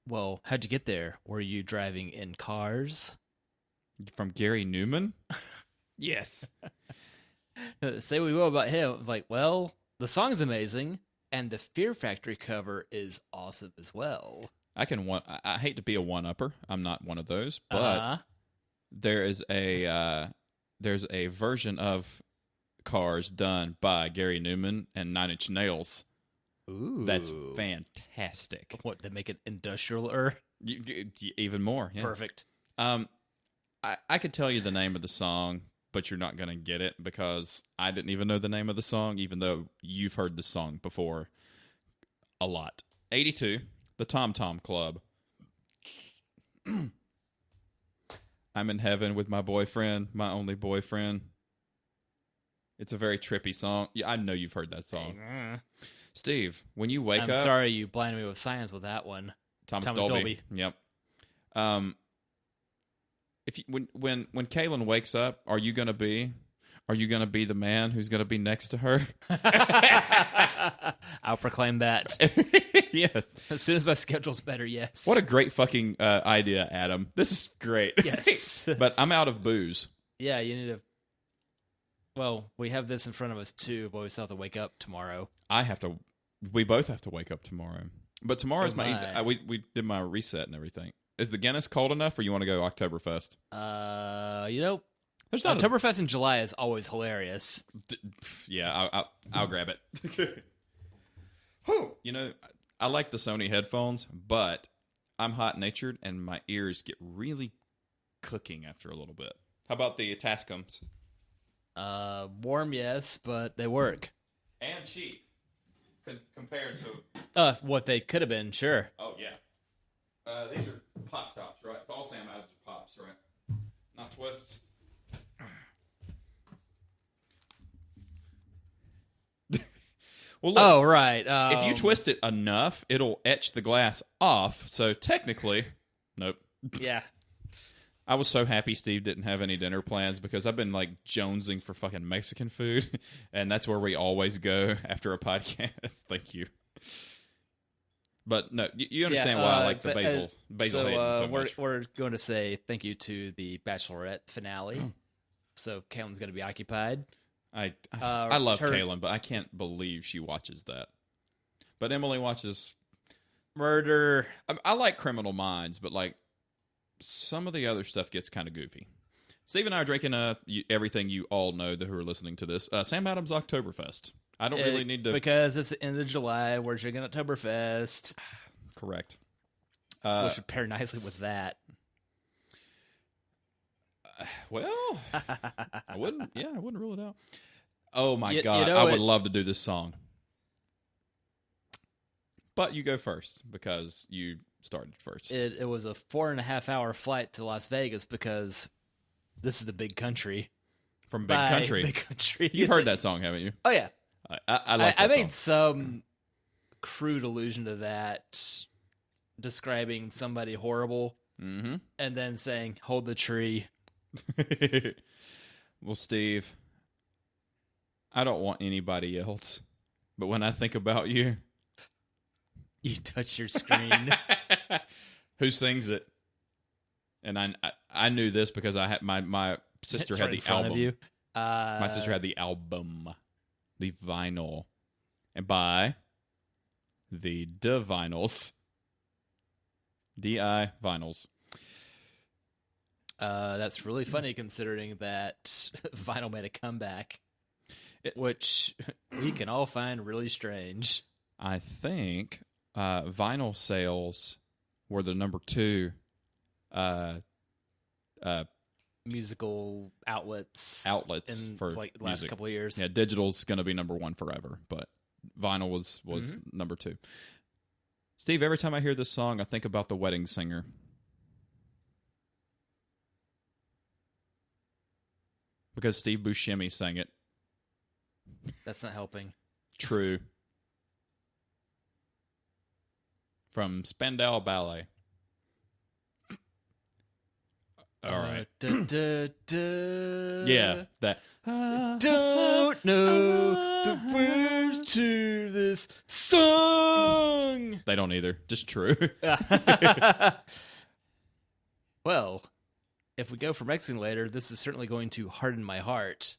Well, how'd you get there? Were you driving in cars? From Gary Newman? Yes. Say what we will about him. Like, well, the song's amazing, and the Fear Factory cover is awesome as well. I hate to be a one-upper. I'm not one of those, but there's a version of Cars done by Gary Newman and Nine Inch Nails. Ooh. That's fantastic. What, they make it industrial-er? Even more. Yeah. Perfect. I could tell you the name of the song, but you're not going to get it because I didn't even know the name of the song, even though you've heard the song before a lot. 82, the Tom Tom Club. I'm in heaven with my boyfriend, my only boyfriend. It's a very trippy song. Yeah, I know you've heard that song. Steve, when you wake up... I'm sorry you blinded me with science with that one. Thomas Dolby. Yep. When Kaylin wakes up, are you gonna be the man who's gonna be next to her? I'll proclaim that. Yes. As soon as my schedule's better, yes. What a great fucking idea, Adam. This is great. Yes. But I'm out of booze. Yeah, you need to... Well, we have this in front of us too, but we still have to wake up tomorrow. We both have to wake up tomorrow. But tomorrow's my easy. my. We did my reset and everything. Is the Guinness cold enough, or you want to go Oktoberfest? There's not Oktoberfest in July is always hilarious. Yeah, I'll grab it. You know, I like the Sony headphones, but I'm hot-natured, and my ears get really cooking after a little bit. How about the Tascams? Warm, yes, but they work. And cheap, compared to... what they could have been, sure. Oh, yeah. These are pop tops, right? All Sam Adams are pops, right? Not twists. Well, look, right. if you twist it enough, it'll etch the glass off. So technically, nope. Yeah. I was so happy Steve didn't have any dinner plans because I've been like jonesing for fucking Mexican food, and that's where we always go after a podcast. Thank you. But no, you understand why I like the Basil Hayden so much. We're going to say thank you to the Bachelorette finale. So Caitlin's going to be occupied. I love Caitlin, but I can't believe she watches that. But Emily watches murder. I like Criminal Minds, but like some of the other stuff gets kind of goofy. Steve and I are drinking everything you all know who are listening to this. Sam Adams Oktoberfest. I don't really need to... Because it's the end of July, we're drinking Oktoberfest. Correct. Which would pair nicely with that. Well, I wouldn't rule it out. Oh my God, I would love to do this song. But you go first because you started first. It was a 4.5-hour flight to Las Vegas because this is the big country. From Big Country. Big Country. You've heard that song, haven't you? Oh, yeah. I love that I made song. some crude allusion to that, describing somebody horrible, and then saying, hold the tree. Well, Steve, I don't want anybody else, but when I think about you... You touch your screen. Who sings it? And I knew this because I had my sister had the album. My sister had the album, the vinyl, and by the Vinyls, D.I. Vinyls. That's really funny considering that vinyl made a comeback, which we can all find really strange. I think vinyl sales were the number 2 musical outlets in for like the last couple of years. Yeah, digital's going to be number 1 forever, but vinyl was number 2. Steve, every time I hear this song, I think about The Wedding Singer. Because Steve Buscemi sang it. That's not helping. True. From Spandau Ballet. All right. Yeah, that. Don't know the words to this song. They don't either. Just true. Well, if we go for Mexican later, this is certainly going to harden my heart.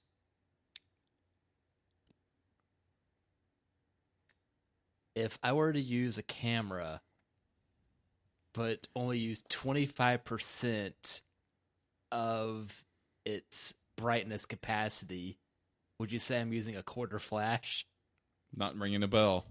If I were to use a camera, but only use 25% of its brightness capacity, would you say I'm using a quarter flash? Not ringing a bell.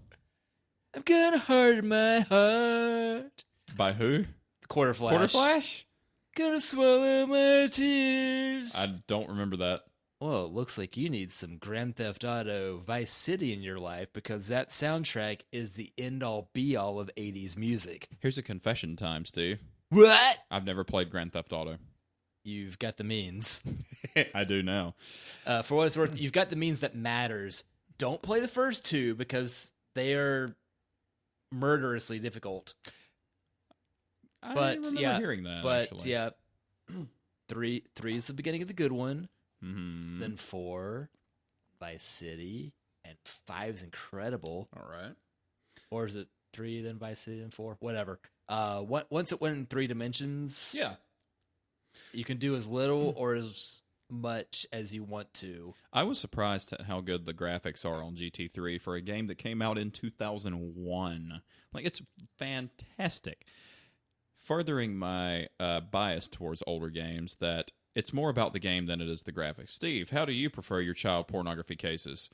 I'm gonna harden my heart. By who? Quarter flash. Quarter flash? Gonna swallow my tears. I don't remember that. Well, it looks like you need some Grand Theft Auto Vice City in your life because that soundtrack is the end-all, be-all of 80s music. Here's a confession time, Steve. What? I've never played Grand Theft Auto. You've got the means. I do now. For what it's worth, you've got the means that matters. Don't play the first 2 because they are murderously difficult. I remember hearing that, actually. Yeah, 3 is the beginning of the good one. Mm-hmm. Then 4, Vice City, and 5's incredible. All right. Or is it 3, then Vice City, then 4? Whatever. Once it went in 3 dimensions, yeah, you can do as little or as much as you want to. I was surprised at how good the graphics are on GT3 for a game that came out in 2001. Like, it's fantastic. Furthering my bias towards older games, that it's more about the game than it is the graphics. Steve, how do you prefer your child pornography cases?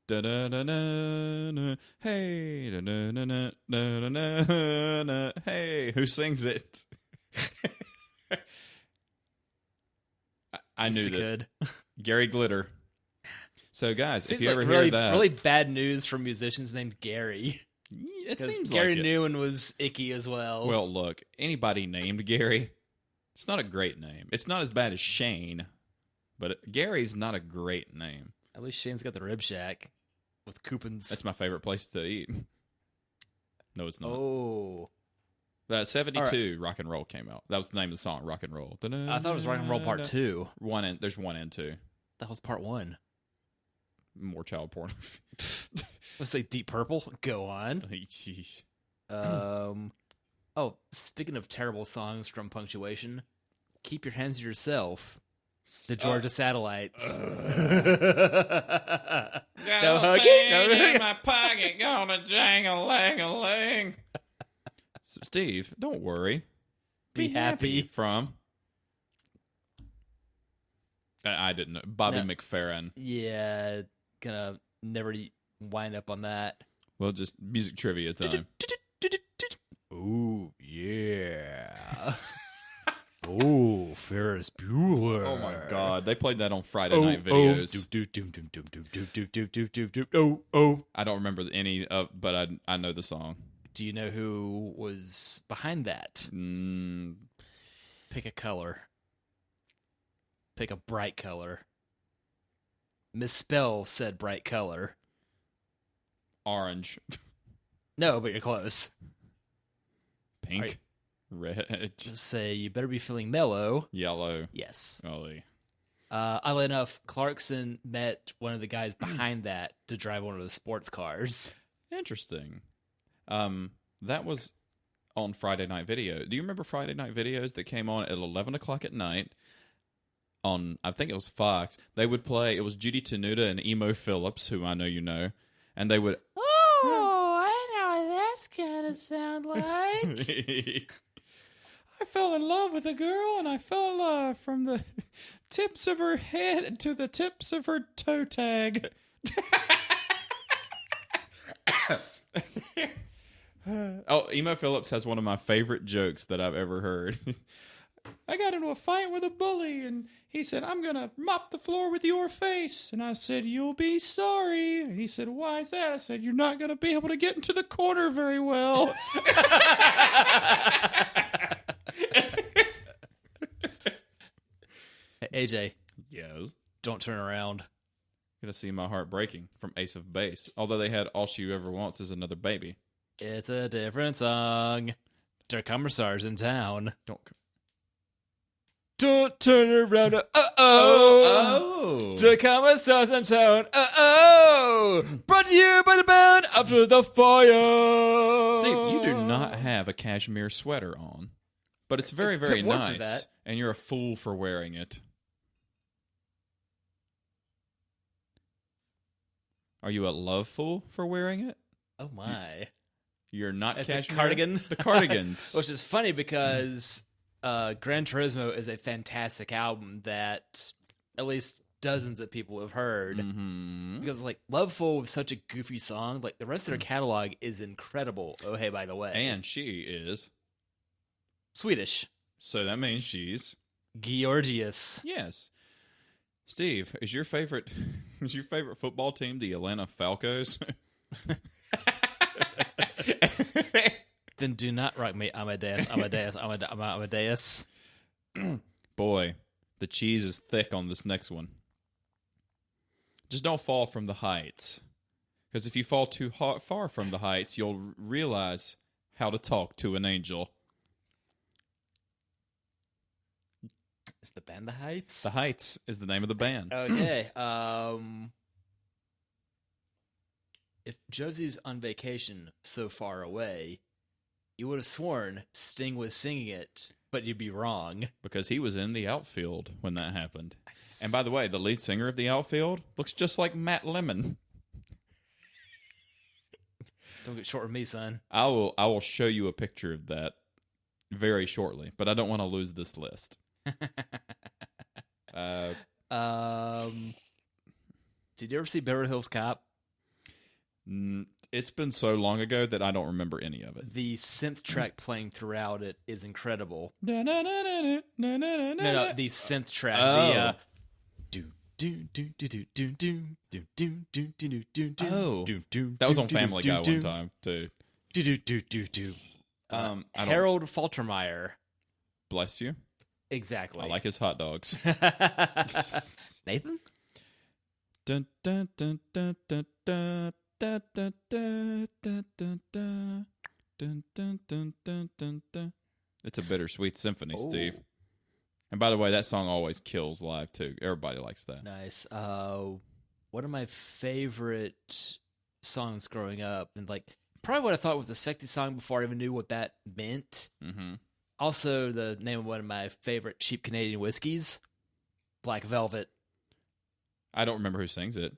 Da-da-da-da-da, hey, da-da-da-da-da-da, hey. Who sings it? I knew that. Gary Glitter. So, guys, Seems if you like ever hear that... really bad news from musicians named Gary. It seems Gary like it. Newman was icky as well. Well, look, anybody named Gary, it's not a great name. It's not as bad as Shane, but Gary's not a great name. At least Shane's got the Rib Shack with coupons. That's my favorite place to eat. No, it's not. Oh. 72, Rock and Roll came out. That was the name of the song, Rock and Roll. I thought it was Rock and Roll Part 2. There's 1 and 2. That was Part 1. More child porn. Let's say Deep Purple. Go on. Jeez. Oh, speaking of terrible songs from Punctuation, Keep Your Hands to Yourself. The Georgia Satellites. Got No a hugging, thing no in hugging. my pocket, gonna jang-a-lang-a-lang. Steve, don't worry. Be happy. From? I didn't know. Bobby No. McFerrin. Yeah, gonna never wind up on that. Well, just music trivia time. Ooh, yeah. Oh, Ferris Bueller. Oh my God, they played that on Friday night videos. Oh. I don't remember any of, but I know the song. Do you know who was behind that? Pick a color. Pick a bright color. Misspell said bright color. Orange, No, but you're close. pink, red, Just say you better be feeling mellow. yellow. Yes. Ollie. Oddly enough, Clarkson met one of the guys behind that to drive one of the sports cars. Interesting. That was on Friday Night Video. Do you remember Friday Night Videos that came on at 11 o'clock at night on, I think it was Fox? They would play, it was Judy Tenuta and Emo Phillips, who I know you know, and they would... Oh, I know what that's gonna sound like. I fell in love with a girl, and I fell in love from the tips of her head to the tips of her toe tag. Emo Phillips has one of my favorite jokes that I've ever heard. I got into a fight with a bully, and he said, I'm going to mop the floor with your face. And I said, you'll be sorry. And he said, why is that? I said, you're not going to be able to get into the corner very well. Hey, AJ, Yes. don't turn around. Gonna see my heart breaking from Ace of Base. Although they had All She Ever Wants Is Another Baby. It's a different song. Der Kommissar's in town. Don't turn around. Oh. Der Kommissar's in town. Brought to you by the band After the Fire. Steve, you do not have a cashmere sweater on. But it's very, It's very good work for nice. that. And you're a fool for wearing it. Are you a love fool for wearing it? Oh my. You're not It's cashmere. a cardigan. The cardigans. Which is funny because Gran Turismo is a fantastic album that at least dozens of people have heard. Mm-hmm. Because like Loveful was such a goofy song. Like the rest of their catalog is incredible. Oh hey, by the way. And she is. Swedish. So that means she's. Georgius. Yes. Steve, is your favorite football team the Atlanta Falcons? Then do not rock me, Amadeus. Boy, the cheese is thick on this next one. Just don't fall from the heights. Because if you fall too far from the heights, you'll realize how to talk to an angel. Is the band The Heights? The Heights is the name of the band. Okay. If Josie's on vacation so far away, you would have sworn Sting was singing it, but you'd be wrong. Because he was in the outfield when that happened. And by the way, the lead singer of the outfield looks just like Matt Lemon. Don't get short with me, son. I will show you a picture of that very shortly, but I don't want to lose this list. Did you ever see Beverly Hills Cop? It's been so long ago that I don't remember any of it. The synth track playing throughout it is incredible. No, No, the synth track. Oh. Oh. That was on Family Guy one time too. I don't, Harold Faltermeyer. bless you. Exactly. I like his hot dogs. Nathan? Dun, dun, dun, dun, dun, dun, dun, dun, dun, dun, dun, dun. dun, dun, dun, dun, dun, dun. It's a bittersweet symphony, Oh. Steve. And by the way, that song always kills live too. Everybody likes that. Nice. One of my favorite songs growing up, and like probably what I thought was a sexy song before I even knew what that meant. Mm-hmm. Also, the name of one of my favorite cheap Canadian whiskeys, Black Velvet. I don't remember who sings it.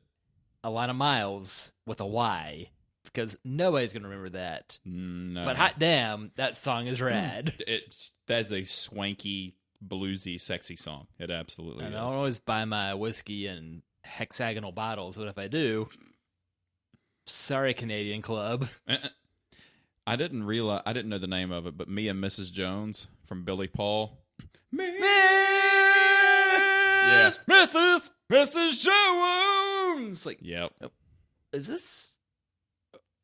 Alana Miles with a Y, because nobody's going to remember that. No. But hot damn, that song is rad. That's a swanky, bluesy, sexy song. It absolutely And is. I don't always buy my whiskey in hexagonal bottles, but if I do, sorry, Canadian Club. I didn't know the name of it, but Me and Mrs. Jones from Billy Paul. Yes, Mrs. Jones. Like, Yep. is this?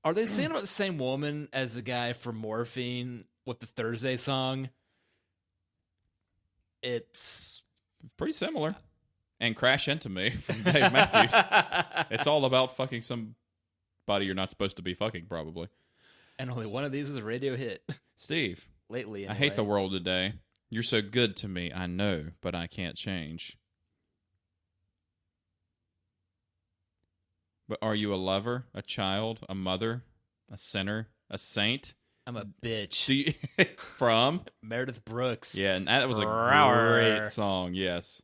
Are they singing about the same woman as the guy from Morphine with the Thursday song? It's Pretty similar. And Crash Into Me from Dave Matthews. It's all about fucking somebody you're not supposed to be fucking, probably. and only one of these is a radio hit Steve, lately. I hate the anyway. world today. You're so good to me, I know, but I can't change. But are you a lover, a child, a mother, a sinner, a saint? I'm a bitch. Do you from? Meredith Brooks. Yeah, and that was a Rawr. great song, yes.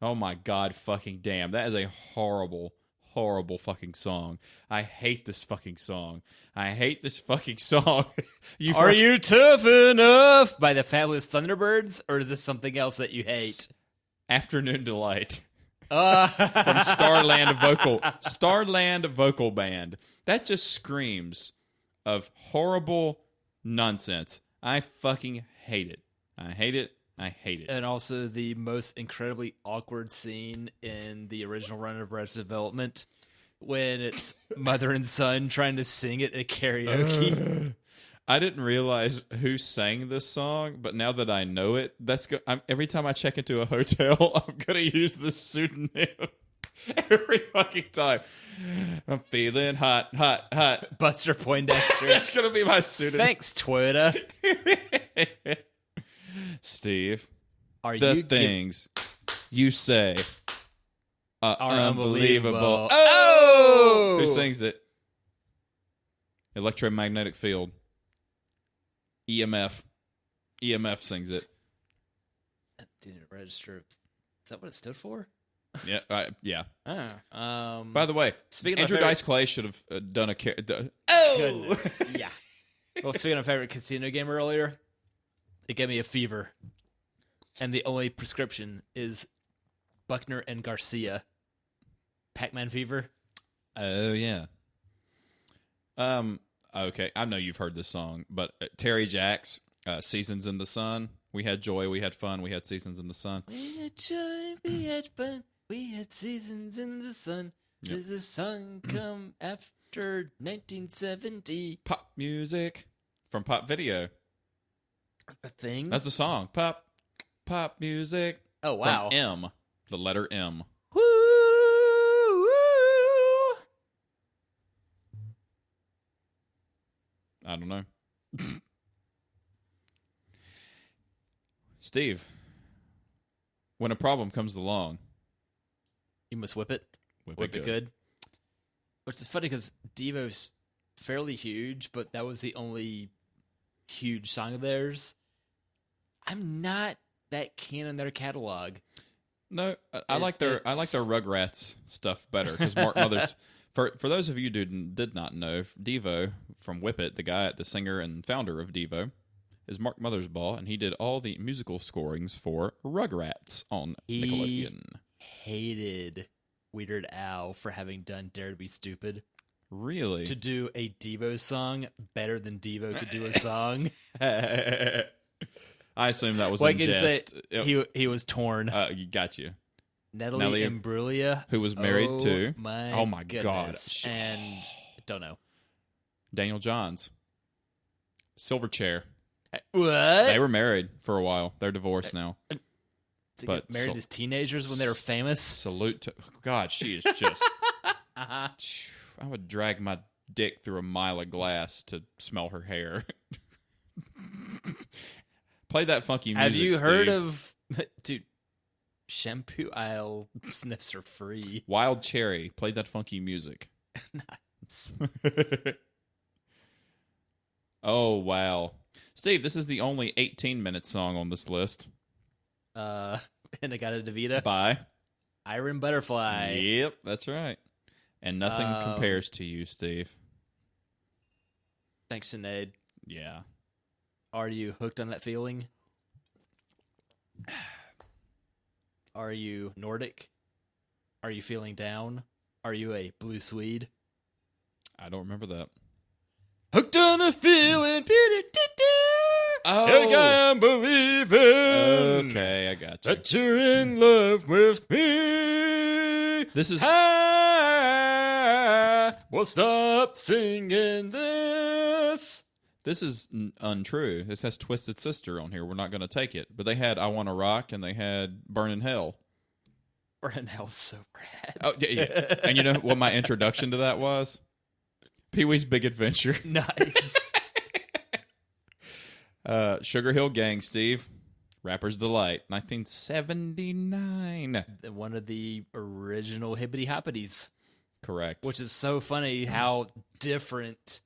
Oh my god, fucking damn. That is a horrible, horrible fucking song. I hate this fucking song. I hate this fucking song. Are you tough enough by the Fabulous Thunderbirds, or is this something else that you hate? Afternoon Delight from From Starland Vocal Band. That just screams of horrible nonsense. I fucking hate it. I hate it. I hate it. And also the most incredibly awkward scene in the original run of Arrested Development when it's mother and son trying to sing it at karaoke. I didn't realize who sang this song, but now that I know it, every time I check into a hotel, I'm gonna use this pseudonym every fucking time. I'm feeling hot, hot, hot. Buster Poindexter. That's gonna be my pseudonym. Thanks, Toyota. Steve, Are the you things you say are unbelievable. unbelievable. Oh! Oh! Who sings it? Electromagnetic Field. EMF. EMF sings it. That didn't register. Is that what it stood for? Yeah, yeah. Oh. By the way, Speaking of Andrew my favorite- Dice Clay should have done a. Goodness. Yeah. Well, speaking of favorite casino game earlier, it gave me a fever. And the only prescription is Buckner and Garcia. Pac-Man fever. Oh yeah. Okay, I know you've heard this song, but Terry Jacks, "Seasons in the Sun." We had joy, we had fun, we had seasons in the sun. We had joy, we had fun, we had seasons in the sun. Yep. Does the sun come after 1970? Pop music from Pop Video. A thing? That's a song. Pop music. Oh, wow. From M, the letter M. Woo, woo. I don't know. Steve, when a problem comes along, You must whip it. Whip it good. Which is funny because Devo's fairly huge, but that was the only huge song of theirs. I'm not that keen on their catalog. No, I like their Rugrats stuff better because Mark Mothers. For those of you who did not know, Devo from Whip It, the singer and founder of Devo, is Mark Mothersbaugh, and he did all the musical scorings for Rugrats on Nickelodeon. Hated Weird Al for having done Dare to Be Stupid. Really? To do a Devo song better than Devo could do a song. I assume that was What in can you say? jest. He was torn. Got you. Natalie Imbruglia, who was married to oh my goodness. God, and don't know Daniel Johns. Silverchair. what They were married for a while. They're divorced now. They but got married as teenagers when they were famous. Salute to God. She is just. Uh-huh. I would drag my dick through a mile of glass to smell her hair. Play that funky music, Have you heard Steve. of... Dude, shampoo aisle sniffs are free. Wild Cherry? Play that funky music. Oh, wow. Steve, this is the only 18-minute song on this list. Inagata Devita. Bye. Iron Butterfly. Yep, that's right. And nothing compares to you, Steve. Thanks, Sinead. Yeah. Are you hooked on that feeling? Are you Nordic? Are you feeling down? Are you a blue Swede? I don't remember that. Hooked on a feeling. Oh. I can't believe it. Okay, I got you. That you're in love with me. This is... I will stop singing this. This is untrue. This has Twisted Sister on here. We're not going to take it. But they had I Wanna Rock and they had Burnin' Hell. Burnin' Hell's so rad. Oh, yeah. And you know what my introduction to that was? Pee-wee's Big Adventure. Nice. Sugar Hill Gang, Steve. Rapper's Delight, 1979. One of the original hippity hoppities. Correct. Which is so funny how different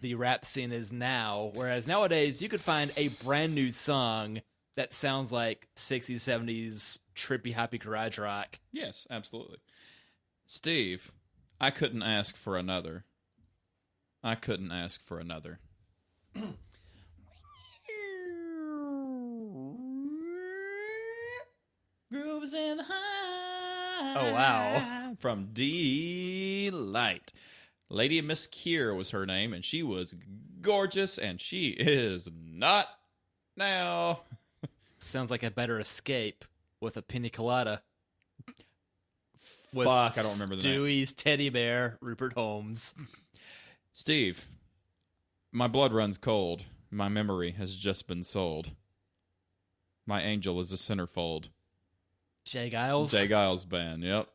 the rap scene is now. Whereas nowadays you could find a brand new song that sounds like 60s, 70s trippy hoppy garage rock. Yes, absolutely. Steve, I couldn't ask for another. I couldn't ask for another. Grooves in the high. Oh, wow. From Delight. Lady Miss Keir was her name, and she was gorgeous, and she is not now. Sounds like a better escape with a pina colada. With Fuck, I don't remember the name. Stewie's teddy bear, Rupert Holmes. Steve, my blood runs cold. My memory has just been sold. My angel is a centerfold. Jay Giles. Jay Giles band, yep.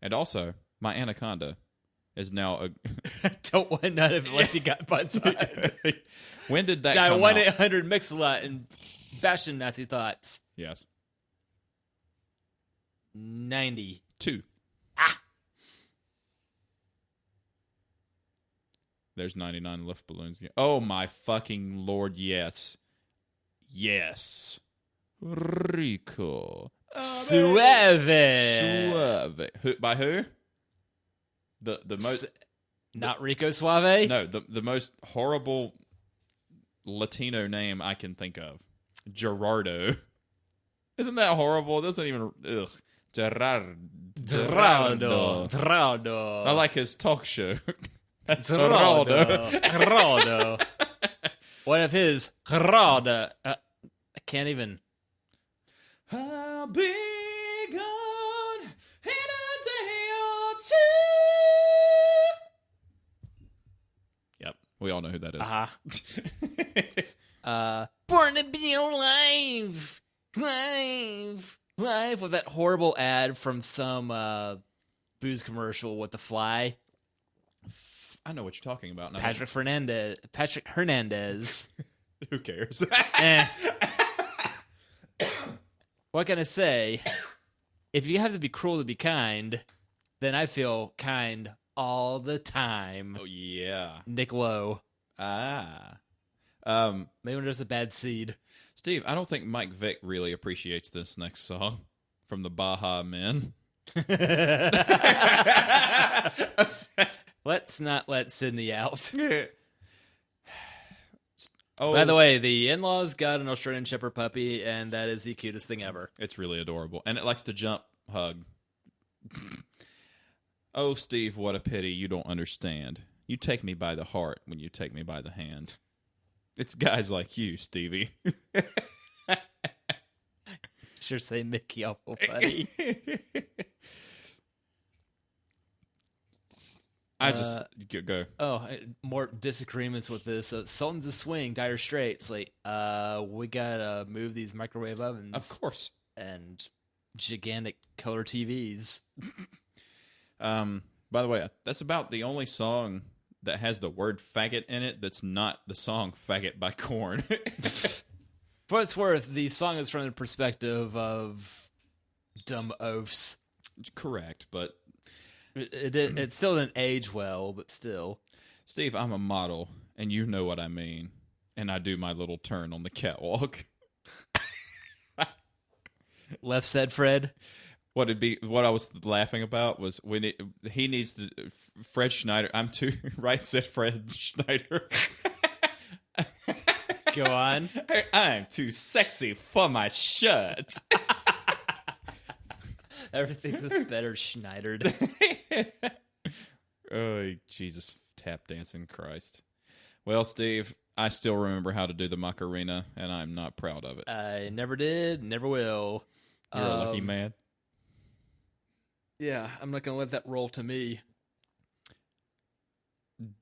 And also, my anaconda is now a... Don't want none of it once you got butts on. When did that Dial come out? 1-800-MIX-A-LOT and bash in Nazi thoughts. Yes. 90. 2. There's 99 lift balloons. Oh my fucking Lord, yes. Yes. Rico. Suave. Suave. By who? The most... Not Rico Suave? No, the most horrible Latino name I can think of. Gerardo. Isn't that horrible? It doesn't even... Ugh. Gerardo. I like his talk show. That's Gerardo. Gerardo. One of his Gerardo. I can't even... I'll be gone in a day or two. Yep, we all know who that is. Born to be alive. Live with that horrible ad from some booze commercial with the fly. I know what you're talking about now. Patrick Hernandez. Who cares? What can I say? If you have to be cruel to be kind, then I feel kind all the time. Oh, yeah. Nick Lowe. Maybe when there's a bad seed. Steve, I don't think Mike Vick really appreciates this next song from the Baja Men. Let's not let Sydney out. Oh, by the way, the in-laws got an Australian Shepherd puppy, and that is the cutest thing ever. It's really adorable. And it likes to jump, hug. Oh, Steve, what a pity you don't understand. You take me by the heart when you take me by the hand. It's guys like you, Stevie. Sure say Mickey awful buddy. I just go. Oh, more disagreements with this. Sultans of Swing, Dire Straits. Like, we gotta move these microwave ovens, Of course. and gigantic color TVs. By the way, that's about the only song that has the word faggot in it that's not the song Faggot by Korn. For what it's worth, the song is from the perspective of dumb oafs. Correct, but... It still didn't age well, but still. Steve, I'm a model, and you know what I mean. And I do my little turn on the catwalk. Left said Fred. What I was laughing about was when he needs to... Fred Schneider... I'm too... Right said Fred Schneider. Go on. I'm too sexy for my shirt. Everything's just better Schneidered. Oh, Jesus, tap dancing Christ. Well, Steve, I still remember how to do the Macarena, and I'm not proud of it. I never did, never will. You're a lucky man. Yeah, I'm not going to let that roll to me.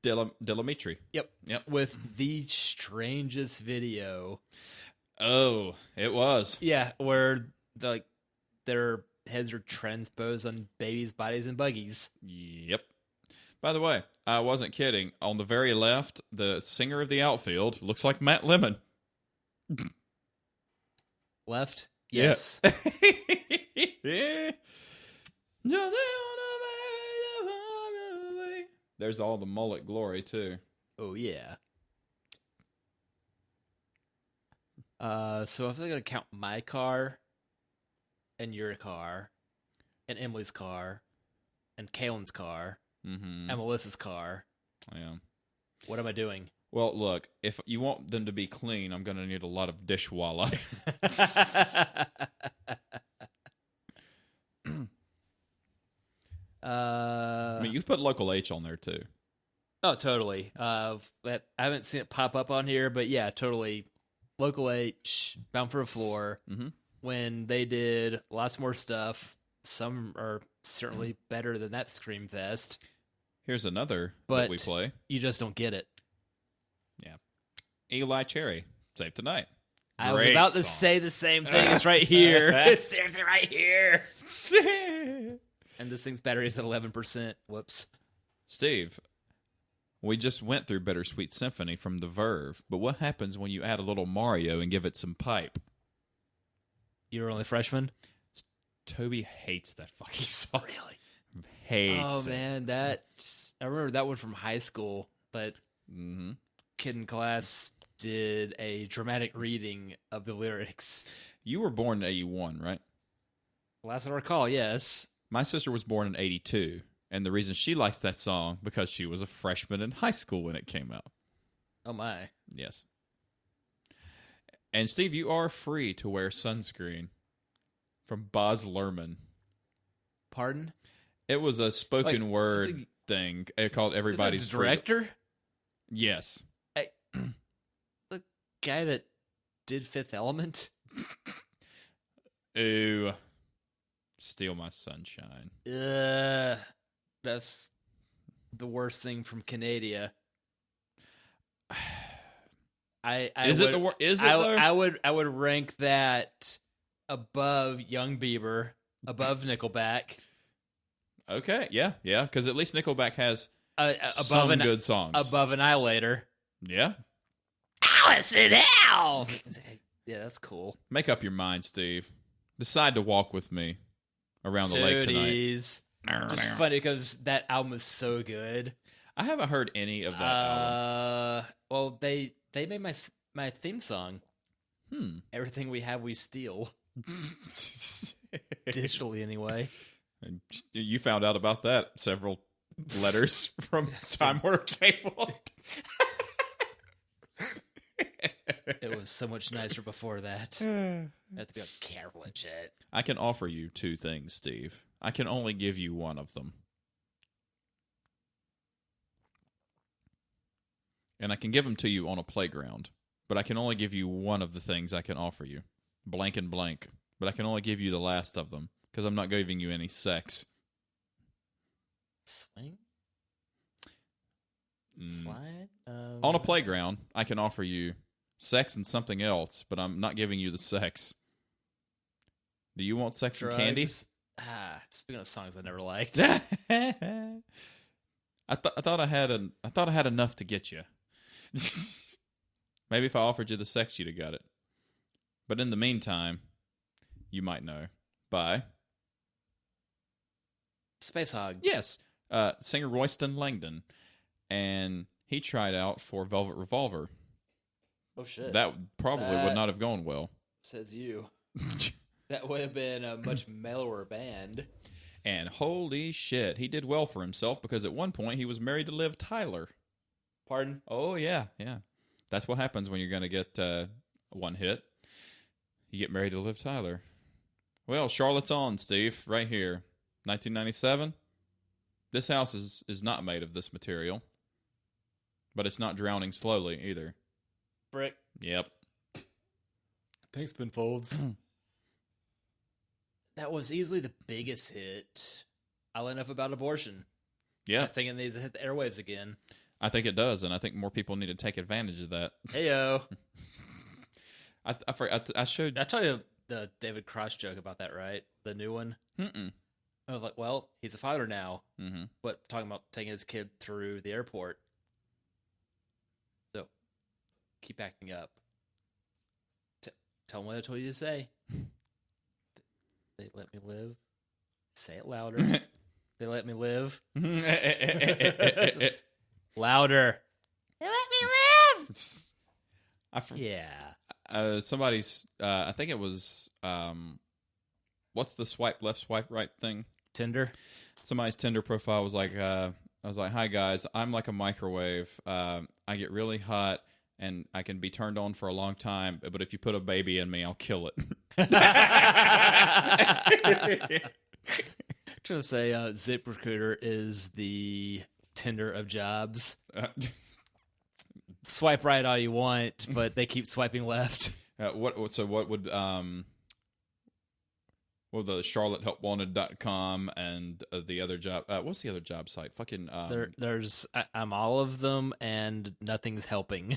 Delamitri. Yep. Yep. With the strangest video. Oh, it was. Yeah, where their heads are transposed on babies' bodies and buggies. Yep. By the way, I wasn't kidding. On the very left, the singer of the outfield looks like Matt Lemon. Left? Yes. Yeah. There's all the mullet glory, too. Oh, yeah. So if I'm going to count my car, and your car, and Emily's car, and Kaylin's car, Mm-hmm. and Melissa's car, Yeah. what am I doing? Well, look, if you want them to be clean, I'm going to need a lot of dishwalla. I mean, you put Local H on there, too. Oh, totally. I haven't seen it pop up on here, but yeah, totally. Local H, Bound for a Floor. Mm-hmm. When they did lots more stuff, some are certainly better than that Screamfest. Here's another But that we play. you just don't get it. Yeah. Eli Cherry, Save Tonight. I was Great about to song. say the same thing. It's right here. It's seriously right here. And this thing's battery's at 11%. Whoops. Steve, we just went through Bittersweet Symphony from The Verve, but what happens when you add a little Mario and give it some pipe? You were only freshman? Toby hates that fucking song. Really? Hates Oh, man. I remember that one from high school, but Mm-hmm. kid in class did a dramatic reading of the lyrics. You were born in 81, right? Last I recall, yes. My sister was born in 82, and the reason she likes that song because she was a freshman in high school when it came out. Oh, my. Yes. And Steve, you are free to wear sunscreen from Baz Luhrmann. Pardon? It was a spoken word think- thing called Is that Everybody's the Free. director? Yes. The guy that did Fifth Element? Ooh. Steal My Sunshine. That's the worst thing from Canada. Is it though? I would rank that above Young Bieber, above Nickelback, Okay, yeah, because at least Nickelback has above some good songs. above Annihilator. Yeah. Allison Hell. Yeah, that's cool. Make up your mind, Steve. Decide to walk with me around the lake tonight. Tooties. Just funny because that album is so good. I haven't heard any of that album. Well, they made my theme song. Hmm. Everything We Have, We Steal. Digitally, anyway. And you found out about that several letters from Time Warner Cable. It was so much nicer before that. I have to be careful and shit. I can offer you two things, Steve. I can only give you one of them. And I can give them to you on a playground. But I can only give you one of the things I can offer you. Blank and blank. But I can only give you the last of them. Because I'm not giving you any sex. Swing? Mm. Slide? On a playground, I can offer you sex and something else. But I'm not giving you the sex. Do you want sex and candy? Speaking of songs I never liked. I thought I had enough to get you. Maybe if I offered you the sex, you'd have got it. But in the meantime, you might know by Space Hog. yes, singer Royston Langdon, and he tried out for Velvet Revolver. Oh shit! That probably would not have gone well. Says you. That would have been a much mellower band. And holy shit, he did well for himself because at one point he was married to Liv Tyler. Pardon? Oh, yeah. That's what happens when you're going to get one hit. You get married to Liv Tyler. Well, Charlotte's on, Steve, right here. 1997. This house is not made of this material. But it's not drowning slowly either. Brick. Yep. Thanks, Ben Folds. That was easily the biggest hit. Oddly enough, about abortion. Yeah. I think it needs to hit the airwaves again. I think it does, and I think more people need to take advantage of that. Heyo. I showed... I told you the David Cross joke about that, right? The new one? Mm-mm. I was like, well, he's a father now, Mm-hmm. but talking about taking his kid through the airport. So, keep acting up. Tell him what I told you to say. They let me live. Say it louder. They let me live. Louder. They let me live! Yeah. Somebody's, I think it was, what's the swipe left, swipe right thing? Tinder. Somebody's Tinder profile was like, I was like, hi guys, I'm like a microwave. I get really hot and I can be turned on for a long time, but if you put a baby in me, I'll kill it. Trying to say ZipRecruiter is the Tinder of jobs. Swipe right all you want, but they keep swiping left. What would the CharlotteHelpWanted.com and the other job, what's the other job site? Fucking there's I'm all of them and nothing's helping.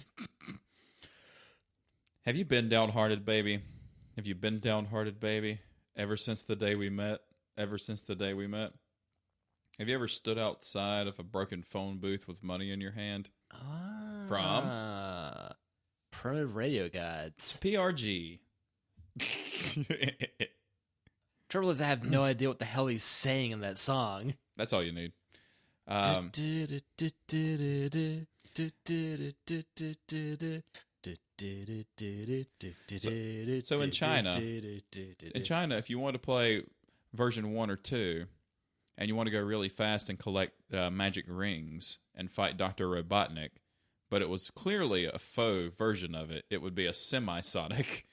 Have you been downhearted, baby? Have you been downhearted, baby? Ever since the day we met? Have you ever stood outside of a broken phone booth with money in your hand? From? Primitive Radio Gods. PRG. Trouble is I have no idea what the hell he's saying in that song. That's all you need. So in China, if you want to play version 1 or 2, and you want to go really fast and collect magic rings and fight Dr. Robotnik, but it was clearly a faux version of it, it would be a semisonic.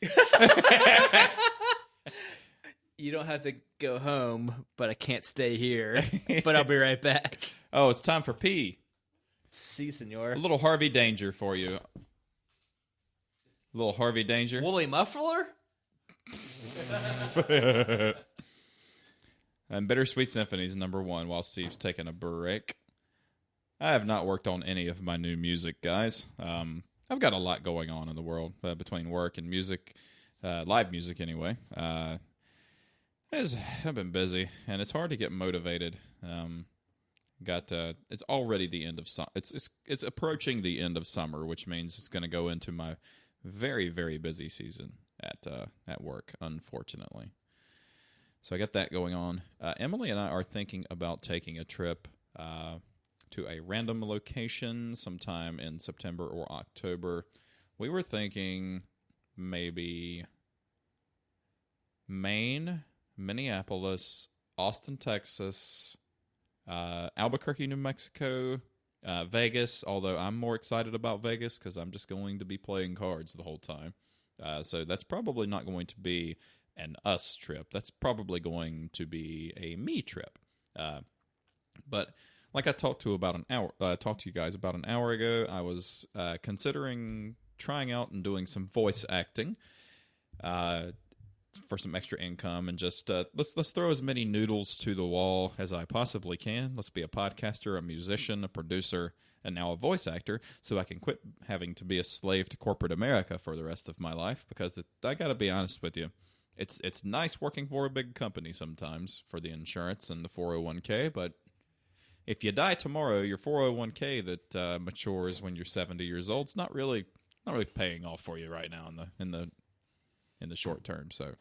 You don't have to go home, but I can't stay here. But I'll be right back. Oh, it's time for pee. Si, senor. A little Harvey Danger for you. A little Harvey Danger. Woolly muffler? And Bittersweet Symphony's #1 while Steve's taking a break. I have not worked on any of my new music, guys. I've got a lot going on in the world between work and music, live music anyway. I've been busy, and it's hard to get motivated. It's already the end of summer. It's approaching the end of summer, which means it's going to go into my very, very busy season at work, unfortunately. So I got that going on. Emily and I are thinking about taking a trip to a random location sometime in September or October. We were thinking maybe Maine, Minneapolis, Austin, Texas, Albuquerque, New Mexico, Vegas, although I'm more excited about Vegas because I'm just going to be playing cards the whole time. So that's probably not going to be an us trip. That's probably going to be a me trip. But like I talked to you guys about an hour ago, I was considering trying out and doing some voice acting for some extra income, and just let's throw as many noodles to the wall as I possibly can. Let's be a podcaster, a musician, a producer, and now a voice actor, so I can quit having to be a slave to corporate America for the rest of my life. Because I got to be honest with you, it's nice working for a big company sometimes for the insurance and the 401k, but if you die tomorrow, your 401k that matures when you're 70 years old is not really paying off for you right now in the short term. So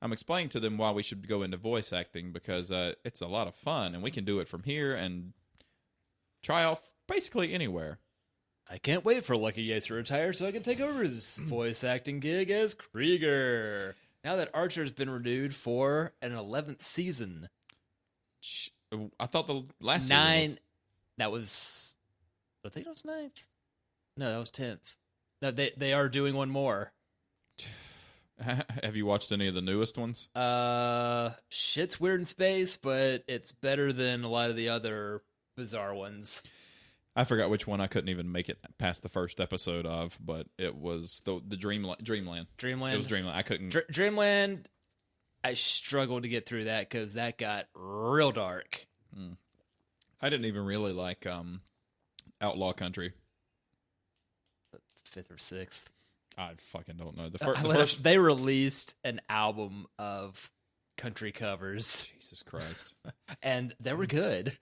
I'm explaining to them why we should go into voice acting, because it's a lot of fun and we can do it from here and try off basically anywhere. I can't wait for Lucky Yates to retire so I can take over his voice acting gig as Krieger. Now that Archer's been renewed for an 11th season. I thought the last season That was... I think it was 9th. No, that was 10th. No, they are doing one more. Have you watched any of the newest ones? Shit's weird in space, but it's better than a lot of the other bizarre ones. I forgot which one. I couldn't even make it past the first episode of, but it was the Dreamland. Dreamland. It was Dreamland. I couldn't. Dreamland. I struggled to get through that because that got real dark. I didn't even really like Outlaw Country. 5th or 6th. I fucking don't know. The first. They released an album of country covers. Jesus Christ. And they were good.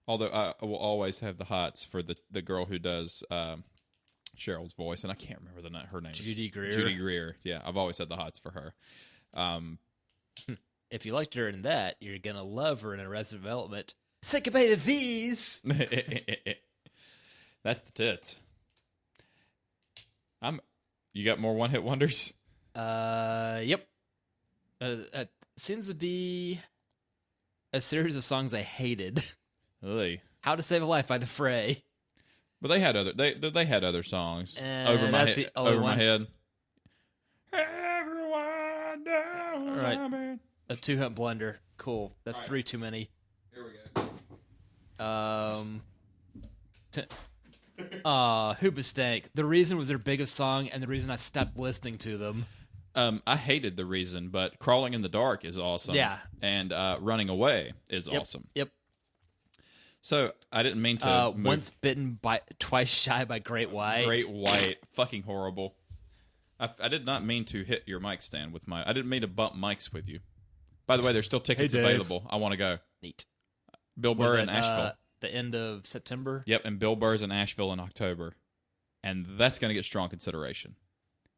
Although I will always have the hots for the girl who does Cheryl's voice, and I can't remember her name. Judy Greer. Judy Greer. Yeah, I've always had the hots for her. If you liked her in that, you're gonna love her in Arrested Development. Say goodbye to these. That's the tits. You got more one-hit wonders? Yep. It seems to be a series of songs I hated. Really? How to Save a Life by The Fray. But they had other songs. Over my head. Everyone knows. All right. A 2-Hunt Blunder. Cool. That's 3 too many. Here we go. Hoobastank. The Reason was their biggest song, and the reason I stopped listening to them. I hated The Reason, but Crawling in the Dark is awesome. Yeah. And Running Away is awesome. Yep. So I didn't mean to. Once Bitten, Twice Shy by Great White. Great White, fucking horrible. I did not mean to hit your mic stand with I didn't mean to bump mics with you. By the way, there's still tickets available. I want to go. Neat. Bill Burr in Asheville. The end of September. Yep, and Bill Burr's in Asheville in October, and that's going to get strong consideration.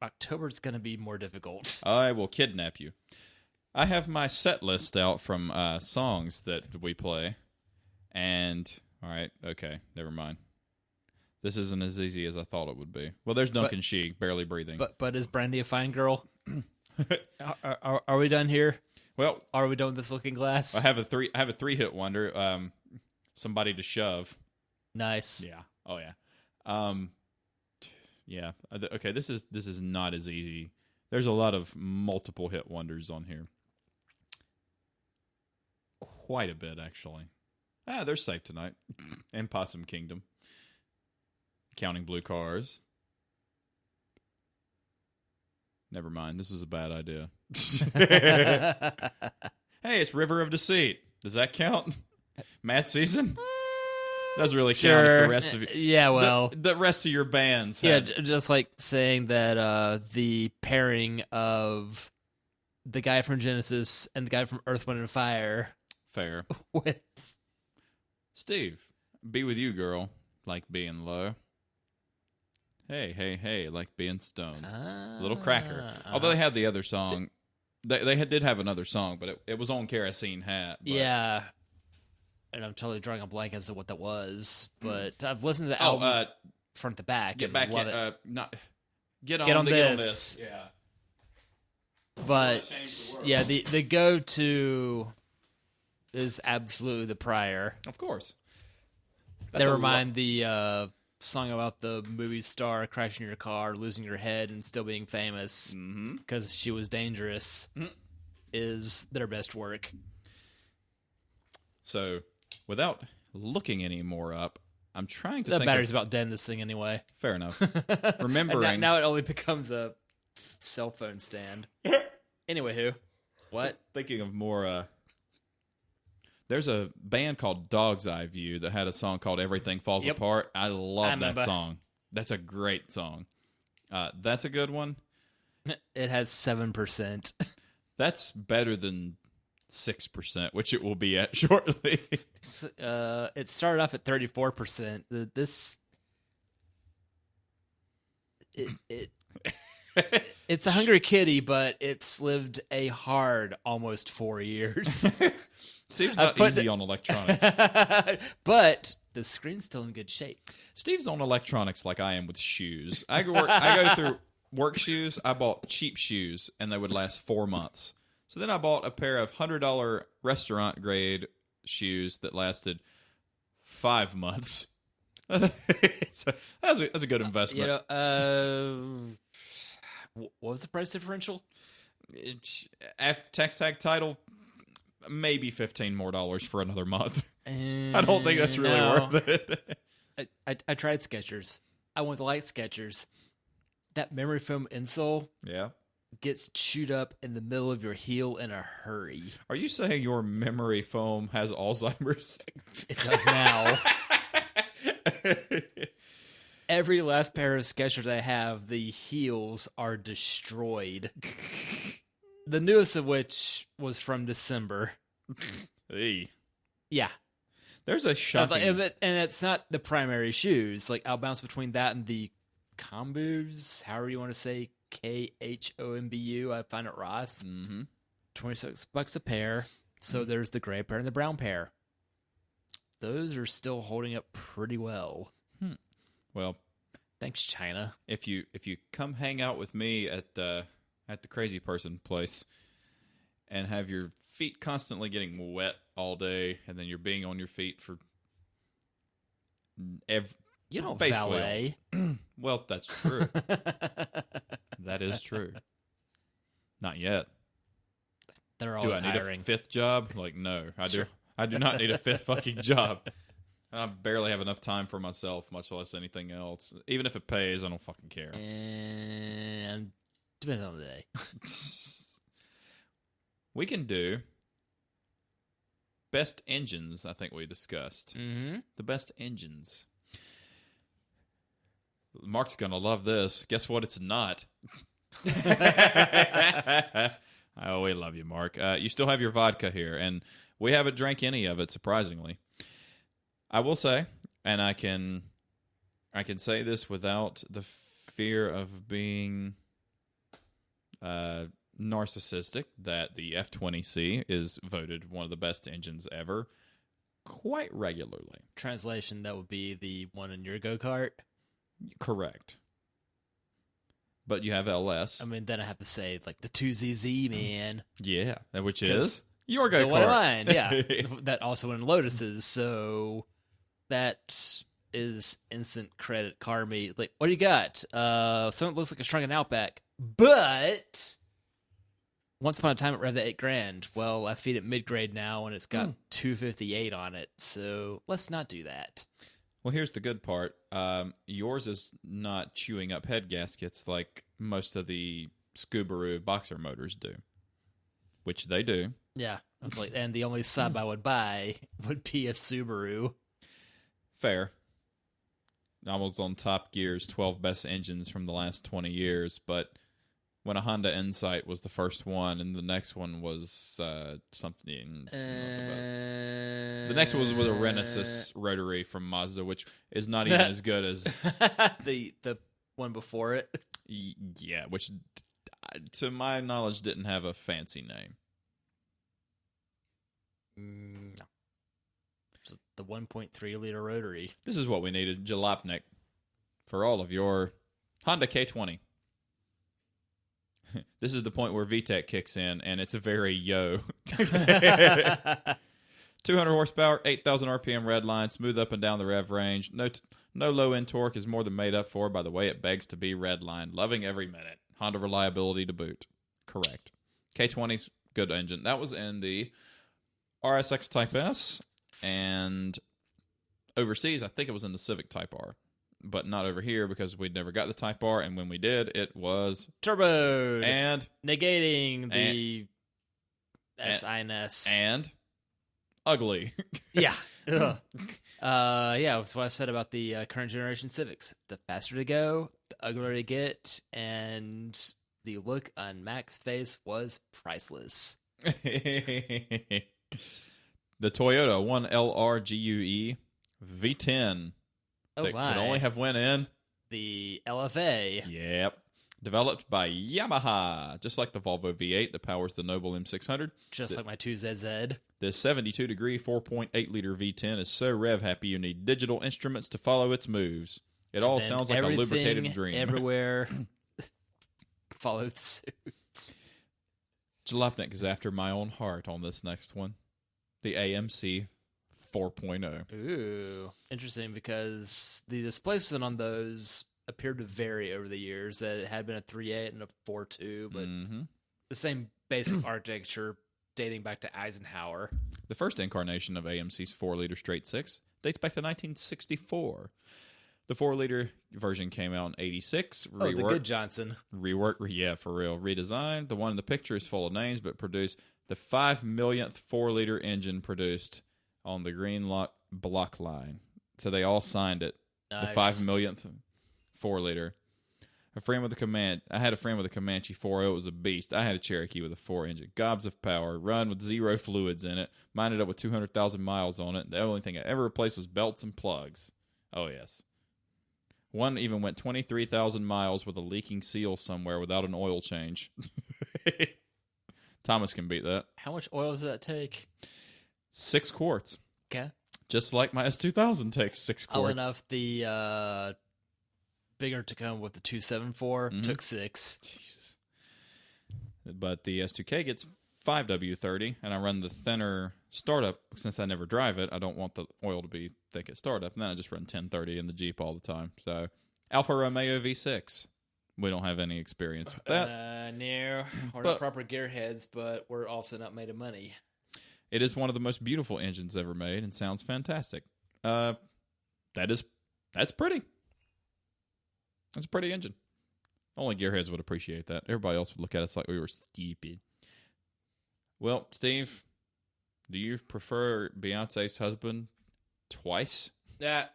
October's going to be more difficult. I will kidnap you. I have my set list out from songs that we play. And, all right, okay, never mind. This isn't as easy as I thought it would be. Well, there's Duncan Sheik, Barely Breathing. But is Brandy a fine girl? Are we done here? Well, are we done with this Looking Glass? I have a 3-hit wonder. Somebody to Shove. Nice. Yeah. Oh yeah. Yeah. Okay. This is not as easy. There's a lot of multiple hit wonders on here. Quite a bit, actually. They're Safe Tonight and Possum Kingdom. Counting Blue Cars. Never mind. This was a bad idea. Hey, it's River of Deceit. Does that count? Mad Season? Doesn't really count if the rest of you. Yeah, well, the rest of your bands. Just like saying that the pairing of the guy from Genesis and the guy from Earth, Wind, and Fire. Fair. With Steve, Be With You, Girl, like being low. Hey, hey, hey, like being stoned. Little Cracker. Although they had the other song. They did have another song, but it was on Kerosene Hat. But. Yeah. And I'm totally drawing a blank as to what that was. But I've listened to the album front to back. Get back love in, it. Get on this. Yeah. But, yeah, the go-to is absolutely The Prior. Of course. They remind the song about the movie star crashing your car, losing your head, and still being famous because she was dangerous is their best work. So, without looking any more up, I'm trying to the think battery's about dead in this thing anyway. Fair enough. Remembering... now it only becomes a cell phone stand. Anyway, who? What? Thinking of more... There's a band called Dog's Eye View that had a song called Everything Falls Apart. I love that song. That's a great song. That's a good one. It has 7%. That's better than 6%, which it will be at shortly. It started off at 34%. It's a hungry kitty, but it's lived a hard almost 4 years. Steve's not easy on electronics. But the screen's still in good shape. Steve's on electronics like I am with shoes. I go through work shoes. I bought cheap shoes, and they would last 4 months. So then I bought a pair of $100 restaurant grade shoes that lasted 5 months. So that's a good investment. What was the price differential? Text tag title, maybe $15 more for another month. I don't think that's really worth it. I tried Skechers. I went the light Skechers. That memory foam insole gets chewed up in the middle of your heel in a hurry. Are you saying your memory foam has Alzheimer's? It does now. Every last pair of Skechers I have, the heels are destroyed. The newest of which was from December. Hey. Yeah. There's a shocking... And it's not the primary shoes. Like, I'll bounce between that and the Combus, however you want to say, KHOMBU. I find it Ross. Mm-hmm. $26 a pair. So there's the gray pair and the brown pair. Those are still holding up pretty well. Well, thanks, China. If you come hang out with me at the crazy person place and have your feet constantly getting wet all day, and then you're being on your feet for you don't basically valet. Well, that's true. That is true. Not yet. They're Do always I need hiring. a fifth job? Like, no, I do. I do not need a fifth fucking job. I barely have enough time for myself, much less anything else. Even if it pays, I don't fucking care. And depends on the day. We can do best engines, I think we discussed. Mm-hmm. The best engines. Mark's going to love this. Guess what? It's not. Oh, we love you, Mark. You still have your vodka here, and we haven't drank any of it, surprisingly. I will say, and I can say this without the fear of being narcissistic, that the F-20C is voted one of the best engines ever quite regularly. Translation, that would be the one in your go-kart. Correct. But you have LS. I mean, then I have to say, like, the 2ZZ, man. Yeah, which is your go-kart. The one of mine, yeah. That also in Lotuses, so that is instant credit car meet. Like, what do you got? Something that looks like a shrunken Outback, but once upon a time it read the $8,000. Well, I feed it mid-grade now, and it's got 258 on it, so let's not do that. Well, here's the good part. Yours is not chewing up head gaskets like most of the Subaru Boxer motors do, which they do. Yeah, and the only sub I would buy would be a Subaru. Fair. I was on Top Gear's 12 best engines from the last 20 years, but when a Honda Insight was the first one, and the next one was something... the next one was with a Renesis rotary from Mazda, which is not even as good as... the one before it? Yeah, which, to my knowledge, didn't have a fancy name. No. It's the 1.3-liter rotary. This is what we needed, Jalopnik, for all of your Honda K20. This is the point where VTEC kicks in, and it's a very yo. 200 horsepower, 8,000 RPM red line, smooth up and down the rev range. No low-end torque is more than made up for by the way it begs to be red line. Loving every minute. Honda reliability to boot. Correct. K20's good engine. That was in the RSX Type S, and overseas, I think it was in the Civic Type R. But not over here because we'd never got the Type R, and when we did, it was turbo and negating the SINS and ugly. Yeah, yeah. That's what I said about the current generation Civics. The faster to go, the uglier to get, and The look on Mac's face was priceless. The Toyota 1LR GUE V10 Oh that my. could only have went in. The LFA. Yep. Developed by Yamaha, just like the Volvo V8 that powers the Noble M600. Just like my 2ZZ. This 72-degree 4.8-liter V10 is so rev-happy you need digital instruments to follow its moves. It all Then sounds like a lubricated everything, dream. Everywhere followed suit. Jalopnik is after my own heart on this next one. The AMC 4.0. Ooh, interesting, because the displacement on those appeared to vary over the years. That it had been a 3.8 and a 4.2, but the same basic architecture dating back to Eisenhower. The first incarnation of AMC's 4-liter straight six dates back to 1964. The 4-liter version came out in 86. Oh, the good Johnson. Yeah, for real. Redesigned. The one in the picture is full of names, but produced the 5 millionth 4-liter engine produced on the green block line. So they all signed it. Nice. The 5 millionth 4-liter. I had a friend with a Comanche 4.0. It was a beast. I had a Cherokee with a 4 engine. Gobs of power. Run with 0 fluids in it. Mine ended up with 200,000 miles on it. The only thing I ever replaced was belts and plugs. Oh, yes. One even went 23,000 miles with a leaking seal somewhere without an oil change. Thomas can beat that. How much oil does that take? 6 quarts. Okay. Just like my S2000 takes 6 quarts. All enough. The bigger Tacoma with the 274 took 6. Jesus. But the S2K gets 5W30, and I run the thinner startup. Since I never drive it, I don't want the oil to be thick at startup, and then I just run 1030 in the Jeep all the time. So, Alfa Romeo V6. We don't have any experience with that. No. We're not proper gearheads, but we're also not made of money. It is one of the most beautiful engines ever made and sounds fantastic. That's pretty. That's a pretty engine. Only gearheads would appreciate that. Everybody else would look at us like we were stupid. Well, Steve, do you prefer Beyonce's husband twice? Yeah.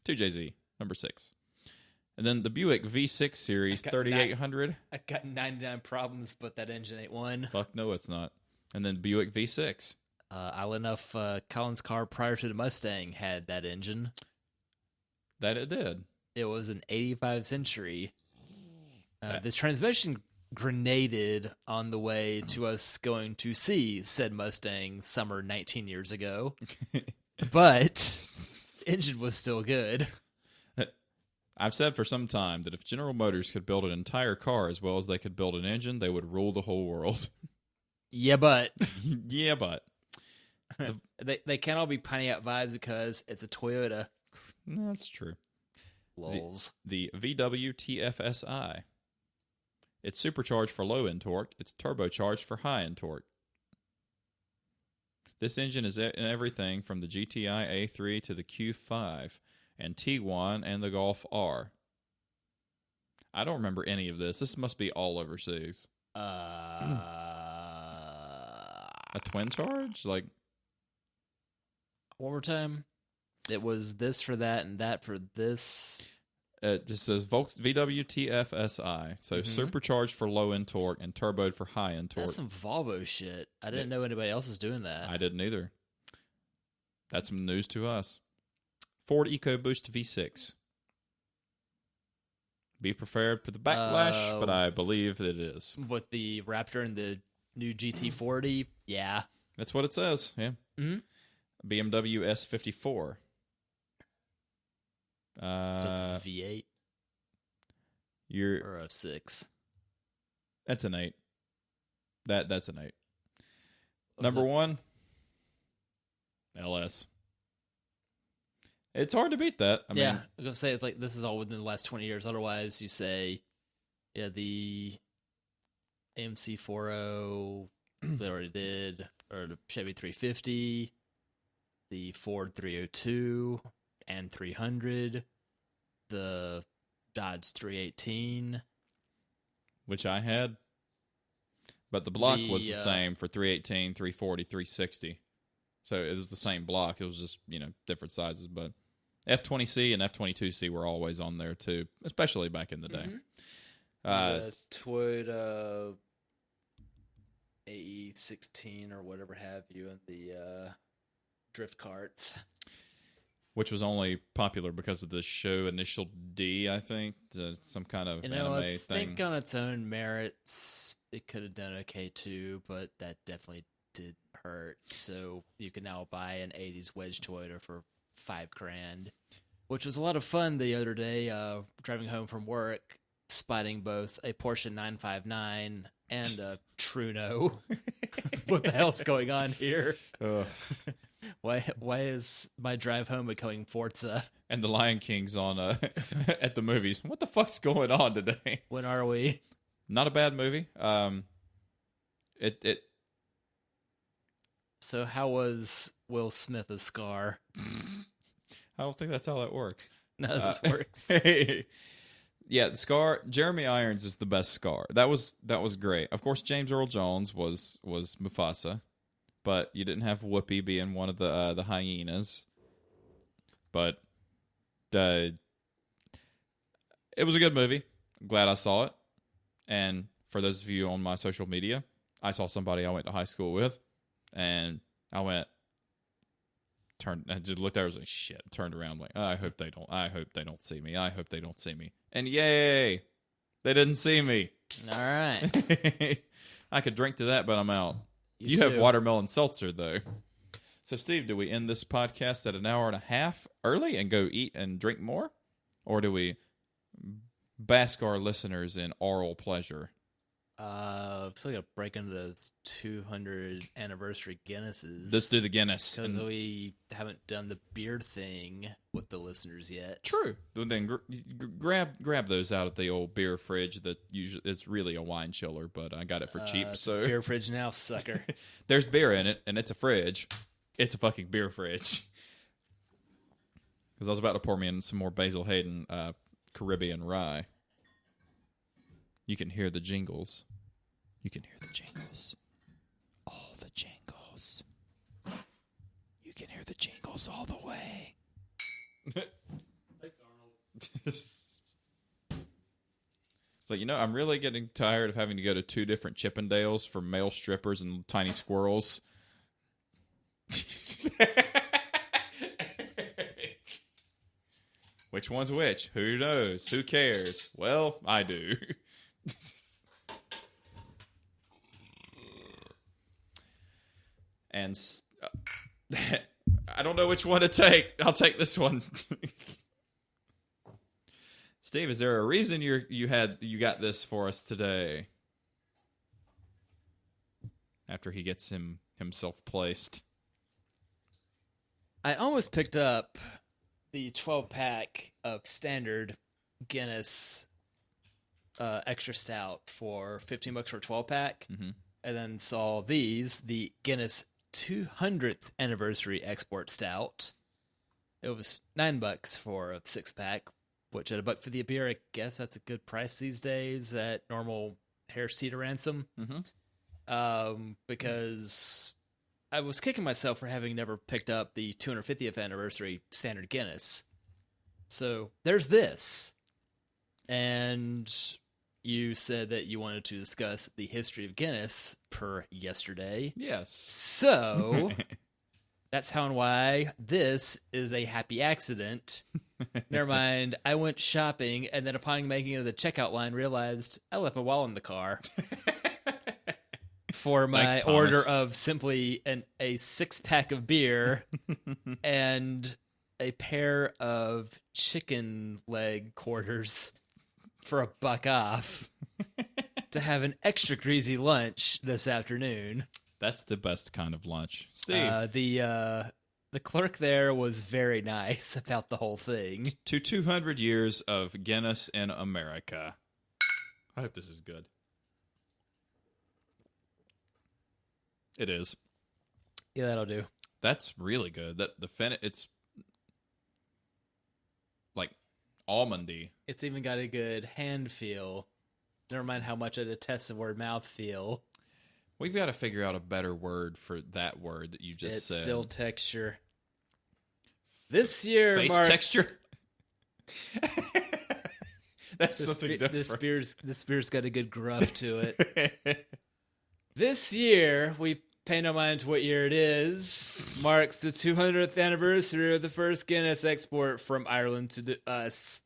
2JZ, number 6. And then the Buick V6 Series 3800. I got 99 problems, but that engine ain't one. Fuck no, it's not. And then Buick V6. Oddly enough, Colin's car prior to the Mustang had that engine. That it did. It was an 85 Century. The transmission grenaded on the way to us going to see said Mustang summer 19 years ago. But engine was still good. I've said for some time that if General Motors could build an entire car as well as they could build an engine, they would rule the whole world. Yeah, but. Yeah, but. They can't all be piney out vibes because it's a Toyota. No, that's true. Lols. The VW TFSI. It's supercharged for low-end torque. It's turbocharged for high-end torque. This engine is in everything from the GTI A3 to the Q5 and Tiguan and the Golf R. I don't remember any of this. This must be all overseas. A twin charge? Like, one more time. It was this for that and that for this. It just says VW TFSI. So supercharged for low-end torque and turboed for high-end torque. That's some Volvo shit. I didn't know anybody else was doing that. I didn't either. That's some news to us. Ford EcoBoost V6. Be prepared for the backlash, but I believe it is. With the Raptor and the new GT40, yeah. That's what it says, yeah. Mm-hmm. BMW S54. The V8? Or a 6? That's an 8. That's an 8. What's Number that? 1, LS. It's hard to beat that. I mean, I'm going to say it's like this is all within the last 20 years. Otherwise, you say, yeah, the AMC 4.0 they already did, or the Chevy 350, the Ford 302 and 300, the Dodge 318. which I had. But the block was the The, same for 318, 340, 360. So it was the same block. It was just, different sizes. But F20C and F22C were always on there too, especially back in the day. The Toyota AE16 or whatever have you, and the drift carts. Which was only popular because of the show Initial D, I think. Some kind of anime I thing. think on its own merits, it could have done okay too, but that definitely did hurt. So you can now buy an 80s wedge Toyota for $5,000, which was a lot of fun the other day, driving home from work, spotting both a Porsche 959 and a Truno. What the hell's going on here? Why is my drive home becoming Forza? And the Lion King's on at the movies. What the fuck's going on today? When are we? Not a bad movie. So how was Will Smith a Scar? I don't think that's how that works. None of this works. Yeah, the Scar. Jeremy Irons is the best Scar. That was great. Of course, James Earl Jones was Mufasa, but you didn't have Whoopi being one of the hyenas. But it was a good movie. I'm glad I saw it. And for those of you on my social media, I saw somebody I went to high school with, and I just looked at her, was like, shit, turned around, like, I hope they don't see me. I hope they don't see me. And yay, they didn't see me. All right. I could drink to that, but I'm out. You too. have watermelon seltzer, though. So, Steve, do we end this podcast at an hour and a half early and go eat and drink more? Or do we bask our listeners in oral pleasure? Still got to break into those 200 anniversary Guinnesses. Let's do the Guinness. Because we haven't done the beer thing with the listeners yet. True. Then grab those out of the old beer fridge that usually it's really a wine chiller, but I got it for cheap. So beer fridge now, sucker. There's beer in it, and it's a fridge. It's a fucking beer fridge. Because I was about to pour me in some more Basil Hayden Caribbean rye. You can hear the jingles. You can hear the jingles. All the jingles. You can hear the jingles all the way. Thanks, Arnold. So, I'm really getting tired of having to go to 2 different Chippendales for male strippers and tiny squirrels. Which one's which? Who knows? Who cares? Well, I do. And I don't know which one to take. I'll take this one. Steve, is there a reason you got this for us today? After he gets himself placed. I almost picked up the 12-pack of standard Guinness extra stout for $15 for a 12-pack, and then saw the Guinness 200th anniversary export stout. It was $9 for a 6-pack, which at $1 for the beer, I guess that's a good price these days at normal Harris Teeter Ransom. Because I was kicking myself for having never picked up the 250th anniversary standard Guinness. So there's this. And you said that you wanted to discuss the history of Guinness per yesterday. Yes. So that's how and why this is a happy accident. Never mind. I went shopping, and then upon making it to the checkout line, realized I left my wallet in the car. For my Thanks, order Thomas. of simply a 6-pack of beer and a pair of chicken leg quarters for $1 off to have an extra greasy lunch this afternoon. That's the best kind of lunch. Steve. The clerk there was very nice about the whole thing. To 200 years of Guinness in America. I hope this is good. It is. Yeah, that'll do. That's really good. It's like almondy. It's even got a good hand feel. Never mind how much I detest the word mouth feel. We've got to figure out a better word for that word that you just said. It's still texture. This year Face marks... texture? That's something different. This beer's got a good gruff to it. This year, we pay no mind to what year it is, marks the 200th anniversary of the first Guinness export from Ireland to us.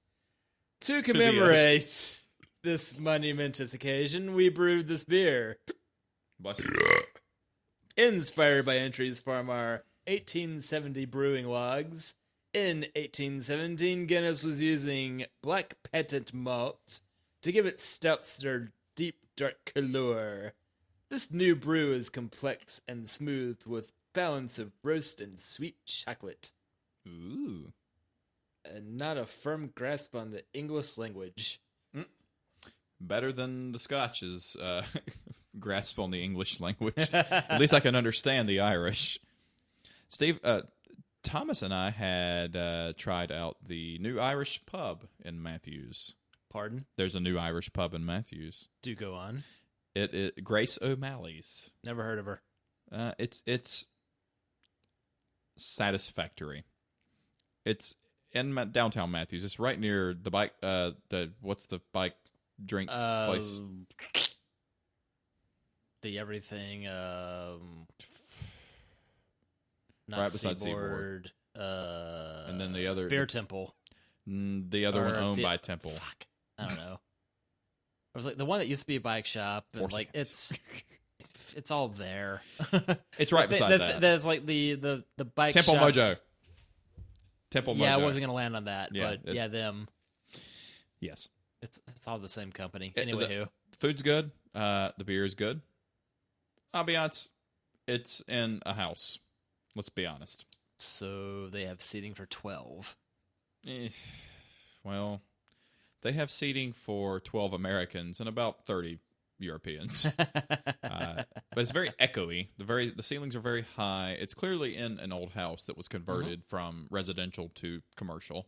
To commemorate this monumentous occasion, we brewed this beer. Bless you. Inspired by entries from our 1870 brewing logs. In 1817, Guinness was using black patent malt to give its stouts their deep, dark color. This new brew is complex and smooth with balance of roast and sweet chocolate. Ooh. And not a firm grasp on the English language. Better than the Scotch's grasp on the English language. At least I can understand the Irish. Steve, Thomas and I had tried out the new Irish pub in Matthews. Pardon? There's a new Irish pub in Matthews. Do go on. It Grace O'Malley's. Never heard of her. It's satisfactory. It's in downtown Matthews. It's right near the bike. What's the bike drink place? The everything. Not Right beside Seaboard. And then the other Beer Temple. The other one owned by Temple. Fuck, I don't know. I was like the one that used to be a bike shop, and like it's all there. It's right beside that. That's like the bike Temple shop. Mojo. Temple Mojo. Yeah, I wasn't gonna land on that, Yeah, but yeah, them. Yes. It's all the same company. The Anyway, food's good. The beer is good. Ambiance, it's in a house. Let's be honest. so they have seating for 12. Well, they have seating for 12 Americans and about 30 Europeans. But it's very echoey. The ceilings are very high. It's clearly in an old house that was converted from residential to commercial.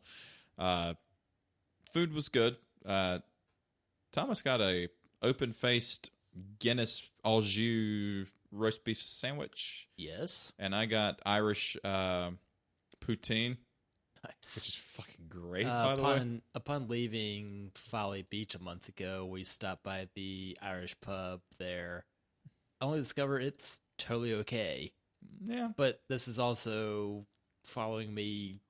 Food was good. Thomas got a open-faced Guinness au jus roast beef sandwich. Yes. And I got Irish poutine. Nice. Which is fucking great, by the way. Upon leaving Folly Beach a month ago, we stopped by the Irish pub there. Only discovered it's totally okay. Yeah. But this is also following me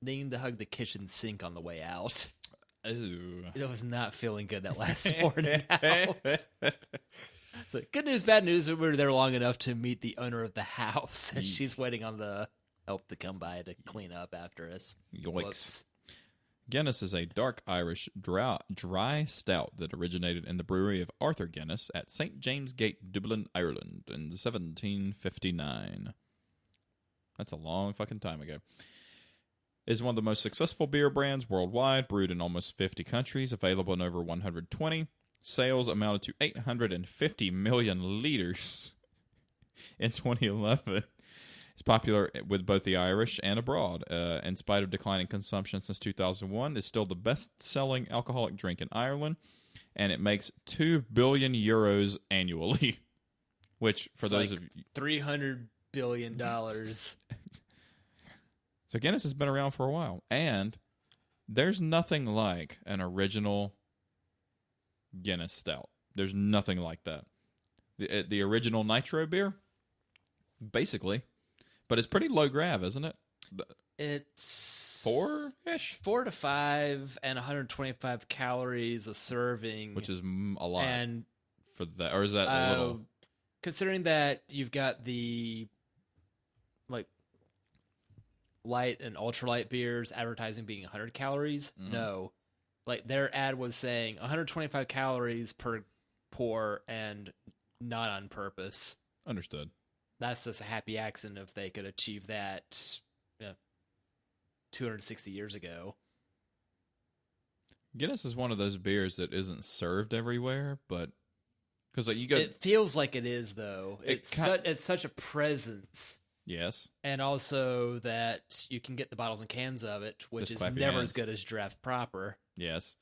needing to hug the kitchen sink on the way out. Ooh. It was not feeling good that last morning out. So good news, bad news. We were there long enough to meet the owner of the house, and she's waiting on the help to come by to clean up after us. Yikes. Whoops. Guinness is a dark Irish dry stout that originated in the brewery of Arthur Guinness at St. James Gate, Dublin, Ireland in 1759. That's a long fucking time ago. It is one of the most successful beer brands worldwide, brewed in almost 50 countries, available in over 120. Sales amounted to 850 million liters in 2011. It's popular with both the Irish and abroad. In spite of declining consumption since 2001, it's still the best-selling alcoholic drink in Ireland, and it makes 2 billion euros annually. Which, for those of you, $300 billion. So Guinness has been around for a while, and there's nothing like an original Guinness stout. There's nothing like that. The original Nitro beer, basically. But it's pretty low grav, isn't it? It's 4-ish? 4 to 5 and 125 calories a serving. Which is a lot. And for that, or is that a little? Considering that you've got the like light and ultralight beers advertising being 100 calories, no. Like their ad was saying 125 calories per pour and not on purpose. Understood. That's just a happy accident if they could achieve that 260 years ago. Guinness is one of those beers that isn't served everywhere, but because like you go, it feels like it is though. It's such a presence. Yes, and also that you can get the bottles and cans of it, which is never as good as draft proper. Yes,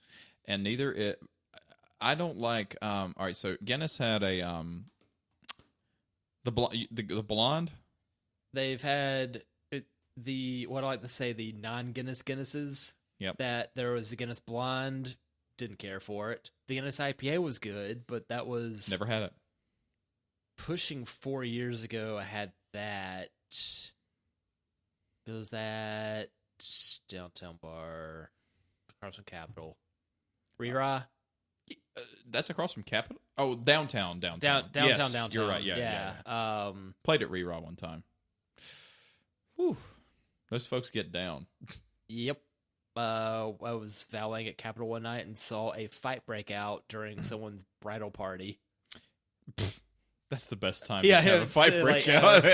and neither it. I don't like. All right, so Guinness had a the blonde. They've had what I like to say the non-Guinness Guinnesses. Yep. That there was the Guinness Blonde didn't care for it. The Guinness IPA was good, but that was Never had it. pushing 4 years ago. I had that. It was that downtown bar across from Capitol. Rira? That's across from Capitol? Oh, downtown. Downtown. You're right. Yeah. Played at Reraw one time. Whew. Those folks get down. Yep. I was valeting at Capitol one night and saw a fight break out during someone's bridal party. That's the best time Yeah, to have a it's, fight break like, out.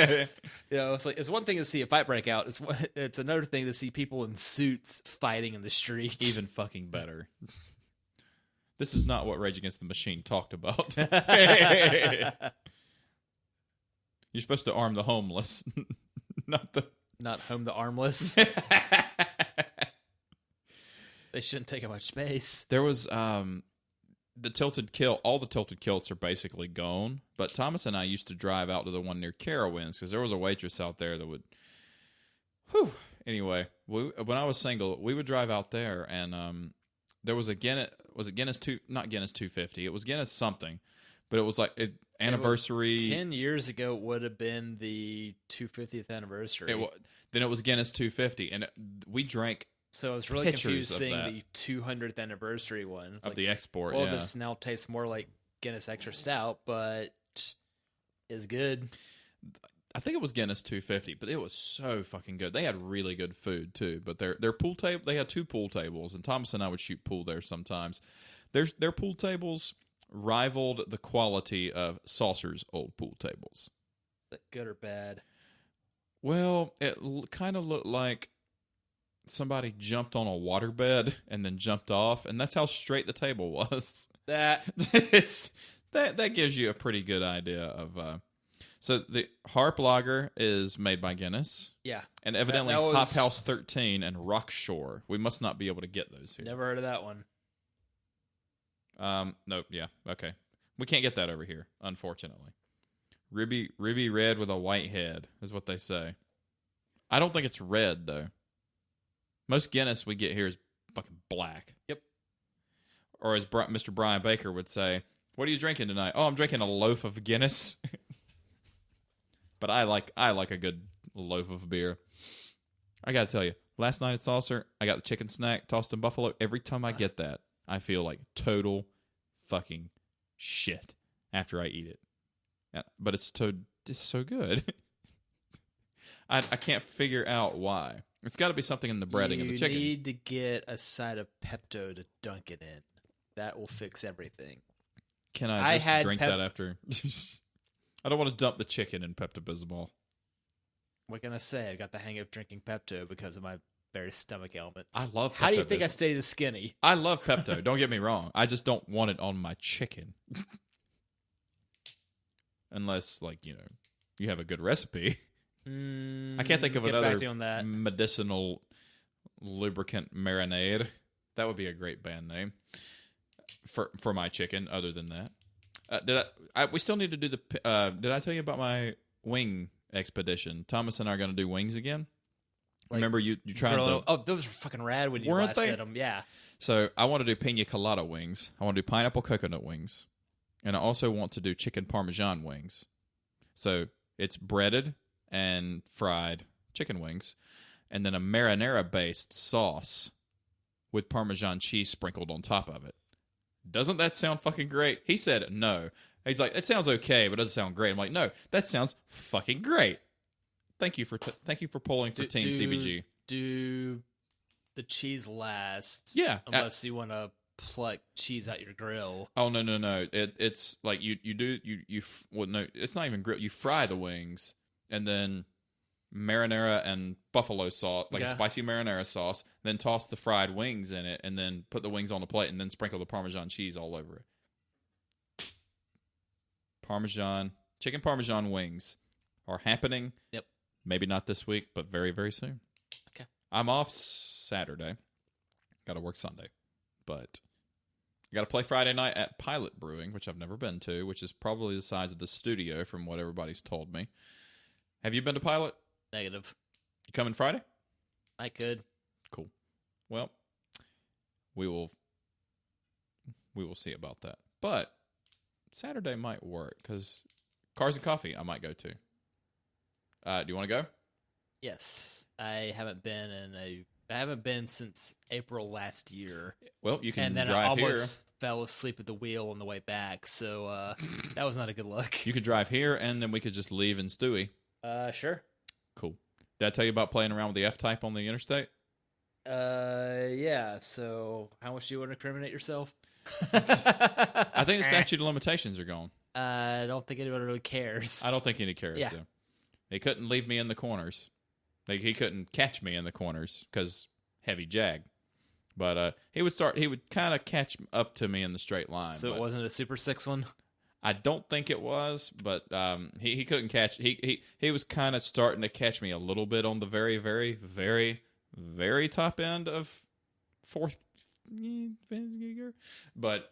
It's one thing to see a fight break out. It's another thing to see people in suits fighting in the streets. Even fucking better. This is not what Rage Against the Machine talked about. You're supposed to arm the homeless, Not home the armless. They shouldn't take up much space. There was the Tilted Kilt. All the Tilted Kilts are basically gone. But Thomas and I used to drive out to the one near Carowinds because there was a waitress out there that would. Whew. Anyway, when I was single, we would drive out there, and there was a Guinness. Was it Guinness not Guinness 250? It was Guinness something, but it was like anniversary. 10 years ago would have been the 250th anniversary. Then it was Guinness 250, and we drank. So I was really pictures confused of seeing that. the 200th anniversary one. It's Of the export, well, yeah. this now tastes more like Guinness Extra Stout, but is good. I think it was Guinness 250, but it was so fucking good. They had really good food too. But their pool table, they had 2 pool tables, and Thomas and I would shoot pool there sometimes. Their pool tables rivaled the quality of Saucer's old pool tables. Is that good or bad? Well, it kind of looked like somebody jumped on a waterbed and then jumped off, and that's how straight the table was. That that gives you a pretty good idea of. So the Harp Lager is made by Guinness. Yeah. And evidently that was- Hop House 13 and Rockshore. We must not be able to get those here. Never heard of that one. Nope, yeah, okay. We can't get that over here, unfortunately. Ruby red with a white head is what they say. I don't think it's red, though. Most Guinness we get here is fucking black. Yep. Or as Mr. Brian Baker would say, what are you drinking tonight? Oh, I'm drinking a loaf of Guinness. But I like a good loaf of beer. I gotta tell you, last night at Saucer, I got the chicken snack tossed in buffalo. Every time I get that, I feel like total fucking shit after I eat it. But it's so good. I can't figure out why. It's got to be something in the breading of the chicken. You need to get a side of Pepto to dunk it in. That will fix everything. Can I just drink Pep- that after? I don't want to dump the chicken in Pepto-Bismol. What can I say? I got the hang of drinking Pepto because of my various stomach ailments. I love How do you think I Pepto-Bismol. stay this skinny? I love Pepto. Don't get me wrong. I just don't want it on my chicken. Unless, you have a good recipe. I can't think of Get back another to you on that. medicinal lubricant marinade. That would be a great band name for my chicken. Other than that, we still need to do the. Did I tell you about my wing expedition? Thomas and I are going to do wings again. Remember you tried the. Oh, those are fucking rad when you Weren't last they? did them. Yeah. So I want to do pina colada wings. I want to do pineapple coconut wings, and I also want to do chicken parmesan wings. So it's breaded and fried chicken wings, and then a marinara-based sauce with Parmesan cheese sprinkled on top of it. Doesn't that sound fucking great? He said no. He's like, it sounds okay, but it doesn't sound great. I'm like, no, that sounds fucking great. Thank you for polling for Team CBG. Do the cheese last? Yeah. Unless you want to pluck cheese out your grill. Oh no! It's like you well, no, it's not even grill. You fry the wings and then marinara and buffalo sauce, like a spicy marinara sauce. Then toss the fried wings in it, and then put the wings on the plate, and then sprinkle the Parmesan cheese all over it. Chicken Parmesan wings are happening. Yep. Maybe not this week, but very very soon. Okay. I'm off Saturday. Got to work Sunday, but. I got to play Friday night at Pilot Brewing, which I've never been to, which is probably the size of the studio from what everybody's told me. Have you been to Pilot? Negative. You coming Friday? I could. Cool. Well, we will we will see about that. But Saturday might work because Cars and Coffee I might go to. Do you want to go? Yes, I haven't been since April last year. Well, you can And then drive I here. almost fell asleep at the wheel on the way back, so that was not a good look. You could drive here, and then we could just leave in Stewie. Sure. Cool. Did I tell you about playing around with the F-Type on the interstate? Yeah. So, how much do you want to incriminate yourself? I think the statute of limitations are gone. I don't think anyone really cares. I don't think any cares. Yeah. Though. He couldn't leave me in the corners. Like he couldn't catch me in the corners because heavy jag. But he would kind of catch up to me in the straight line. So it wasn't a Super 6 one? I don't think it was, but he couldn't catch. He was kind of starting to catch me a little bit on the very, very, very, very top end of fourth gear, but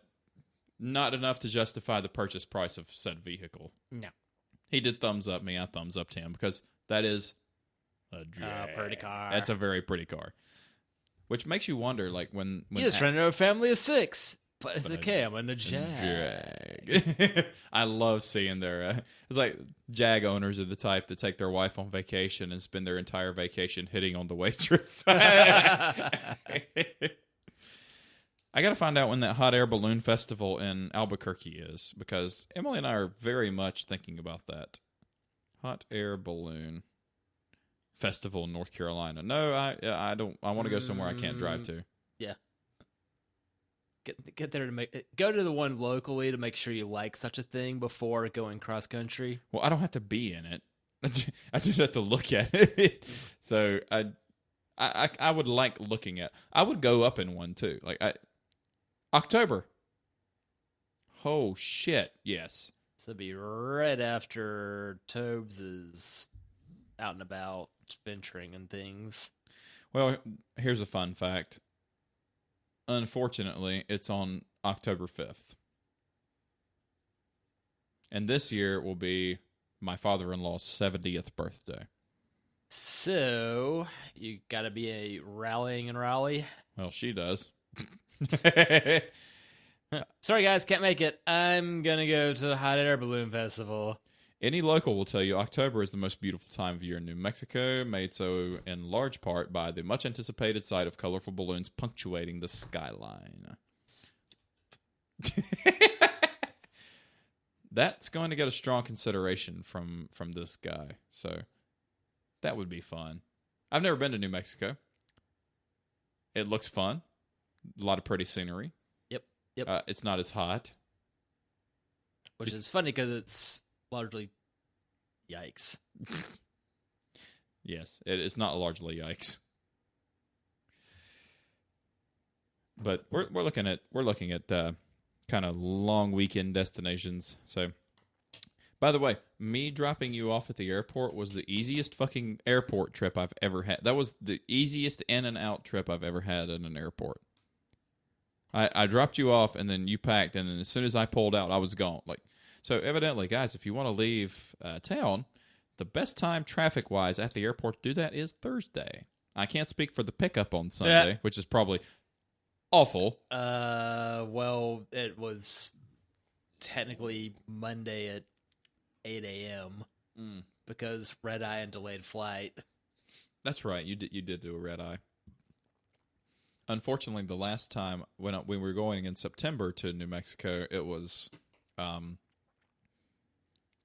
not enough to justify the purchase price of said vehicle. No. He did thumbs up me. I thumbs up to him because that is a pretty car. That's a very pretty car. Which makes you wonder, like, when You just ran into a family of 6. But it's okay, I'm in a Jag. I love seeing their... it's like Jag owners are the type that take their wife on vacation and spend their entire vacation hitting on the waitress. I got to find out when that hot air balloon festival in Albuquerque is, because Emily and I are very much thinking about that. Hot air balloon festival in North Carolina. No, I don't. I want to go somewhere I can't drive to. Yeah. Get there to go to the one locally to make sure you like such a thing before going cross country. Well, I don't have to be in it. I just have to look at it. So I would like looking at. I would go up in one too. Like October. Oh shit! Yes. So it'd be right after Tobes is out and about venturing and things. Well, here's a fun fact. Unfortunately, it's on October 5th. And this year will be my father-in-law's 70th birthday. So, you gotta be a rallying and rally. Well, she does. Sorry guys, can't make it. I'm gonna go to the Hot Air Balloon Festival. Any local will tell you October is the most beautiful time of year in New Mexico, made so in large part by the much-anticipated sight of colorful balloons punctuating the skyline. That's going to get a strong consideration from this guy, so that would be fun. I've never been to New Mexico. It looks fun. A lot of pretty scenery. Yep. It's not as hot. Which is funny because it's largely yikes. Yes, it's not largely yikes. But we're looking at kind of long weekend destinations. So, by the way, me dropping you off at the airport was the easiest fucking airport trip I've ever had. That was the easiest in and out trip I've ever had in an airport. I dropped you off, and then you packed, and then as soon as I pulled out, I was gone. Like, so evidently, guys, if you want to leave town, the best time traffic-wise at the airport to do that is Thursday. I can't speak for the pickup on Sunday, which is probably awful. Well, it was technically Monday at 8 a.m. Because red eye and delayed flight. That's right. You did do a red eye. Unfortunately, the last time when we were going in September to New Mexico, it was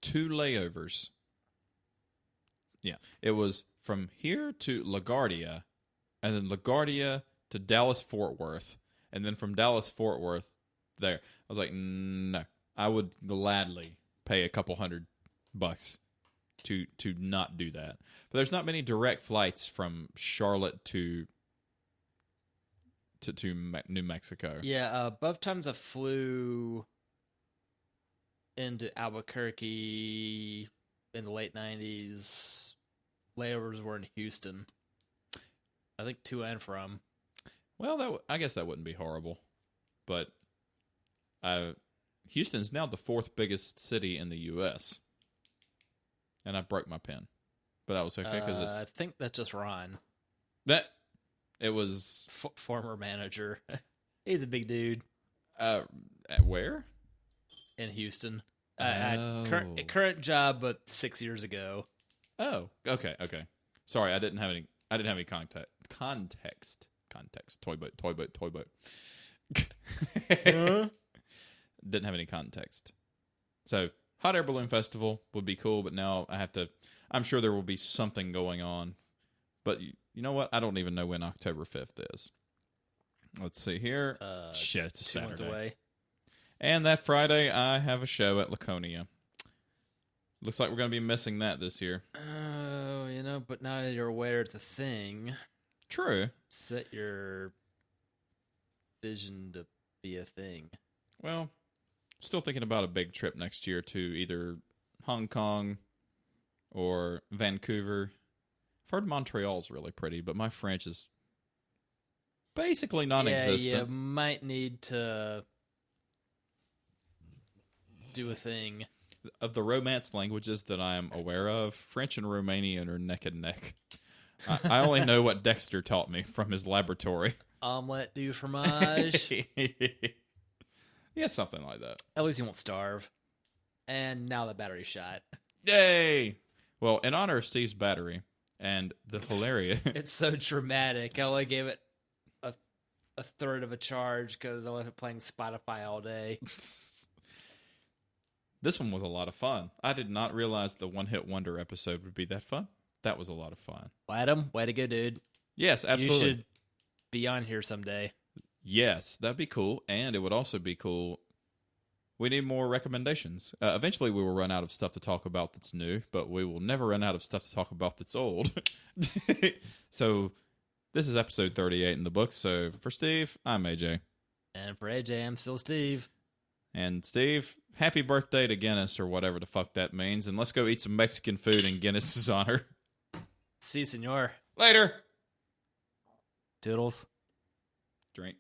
2 layovers. Yeah, it was from here to LaGuardia, and then LaGuardia to Dallas-Fort Worth, and then from Dallas-Fort Worth there. I was like, no, I would gladly pay a couple $100 to not do that. But there's not many direct flights from Charlotte to New Mexico. Yeah, both times I flew into Albuquerque in the late 90s, layovers were in Houston. I think to and from. Well, I guess that wouldn't be horrible. But Houston's now the 4th biggest city in the U.S. And I broke my pen. But that was okay because it's... I think that's just Ron. That... It was... Former manager. He's a big dude. At where? in Houston. Oh. Current job, but 6 years ago. Oh, okay. Sorry, I didn't have any context. Toy boat. Didn't have any context. So, Hot Air Balloon Festival would be cool, but now I'm sure there will be something going on. But you know what? I don't even know when October 5th is. Let's see here. Shit, it's a 2 months Saturday. away. And that Friday, I have a show at Laconia. Looks like we're going to be missing that this year. Oh, but now that you're aware it's a thing, True. set your vision to be a thing. Well, still thinking about a big trip next year to either Hong Kong or Vancouver. I've heard Montreal's really pretty, but my French is basically non-existent. Yeah, you might need to do a thing. Of the Romance languages that I am aware of, French and Romanian are neck and neck. I only know what Dexter taught me from his laboratory. Omelette du fromage. Yeah, something like that. At least you won't starve. And now the battery's shot. Yay! Well, in honor of Steve's battery and the hilarious... It's so dramatic. I only gave it a third of a charge because I left it playing Spotify all day. This one was a lot of fun. I did not realize the One Hit Wonder episode would be that fun. That was a lot of fun. Adam, way to go, dude. Yes, absolutely. You should be on here someday. Yes, that'd be cool. And it would also be cool. We need more recommendations. Eventually, we will run out of stuff to talk about that's new, but we will never run out of stuff to talk about that's old. So, this is episode 38 in the book. So, for Steve, I'm AJ. And for AJ, I'm still Steve. And Steve, happy birthday to Guinness or whatever the fuck that means. And let's go eat some Mexican food in Guinness's honor. Si, senor. Later. Toodles. Drink.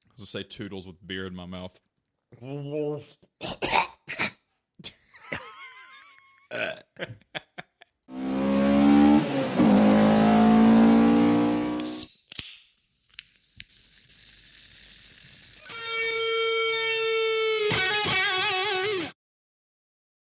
I was going to say toodles with beer in my mouth.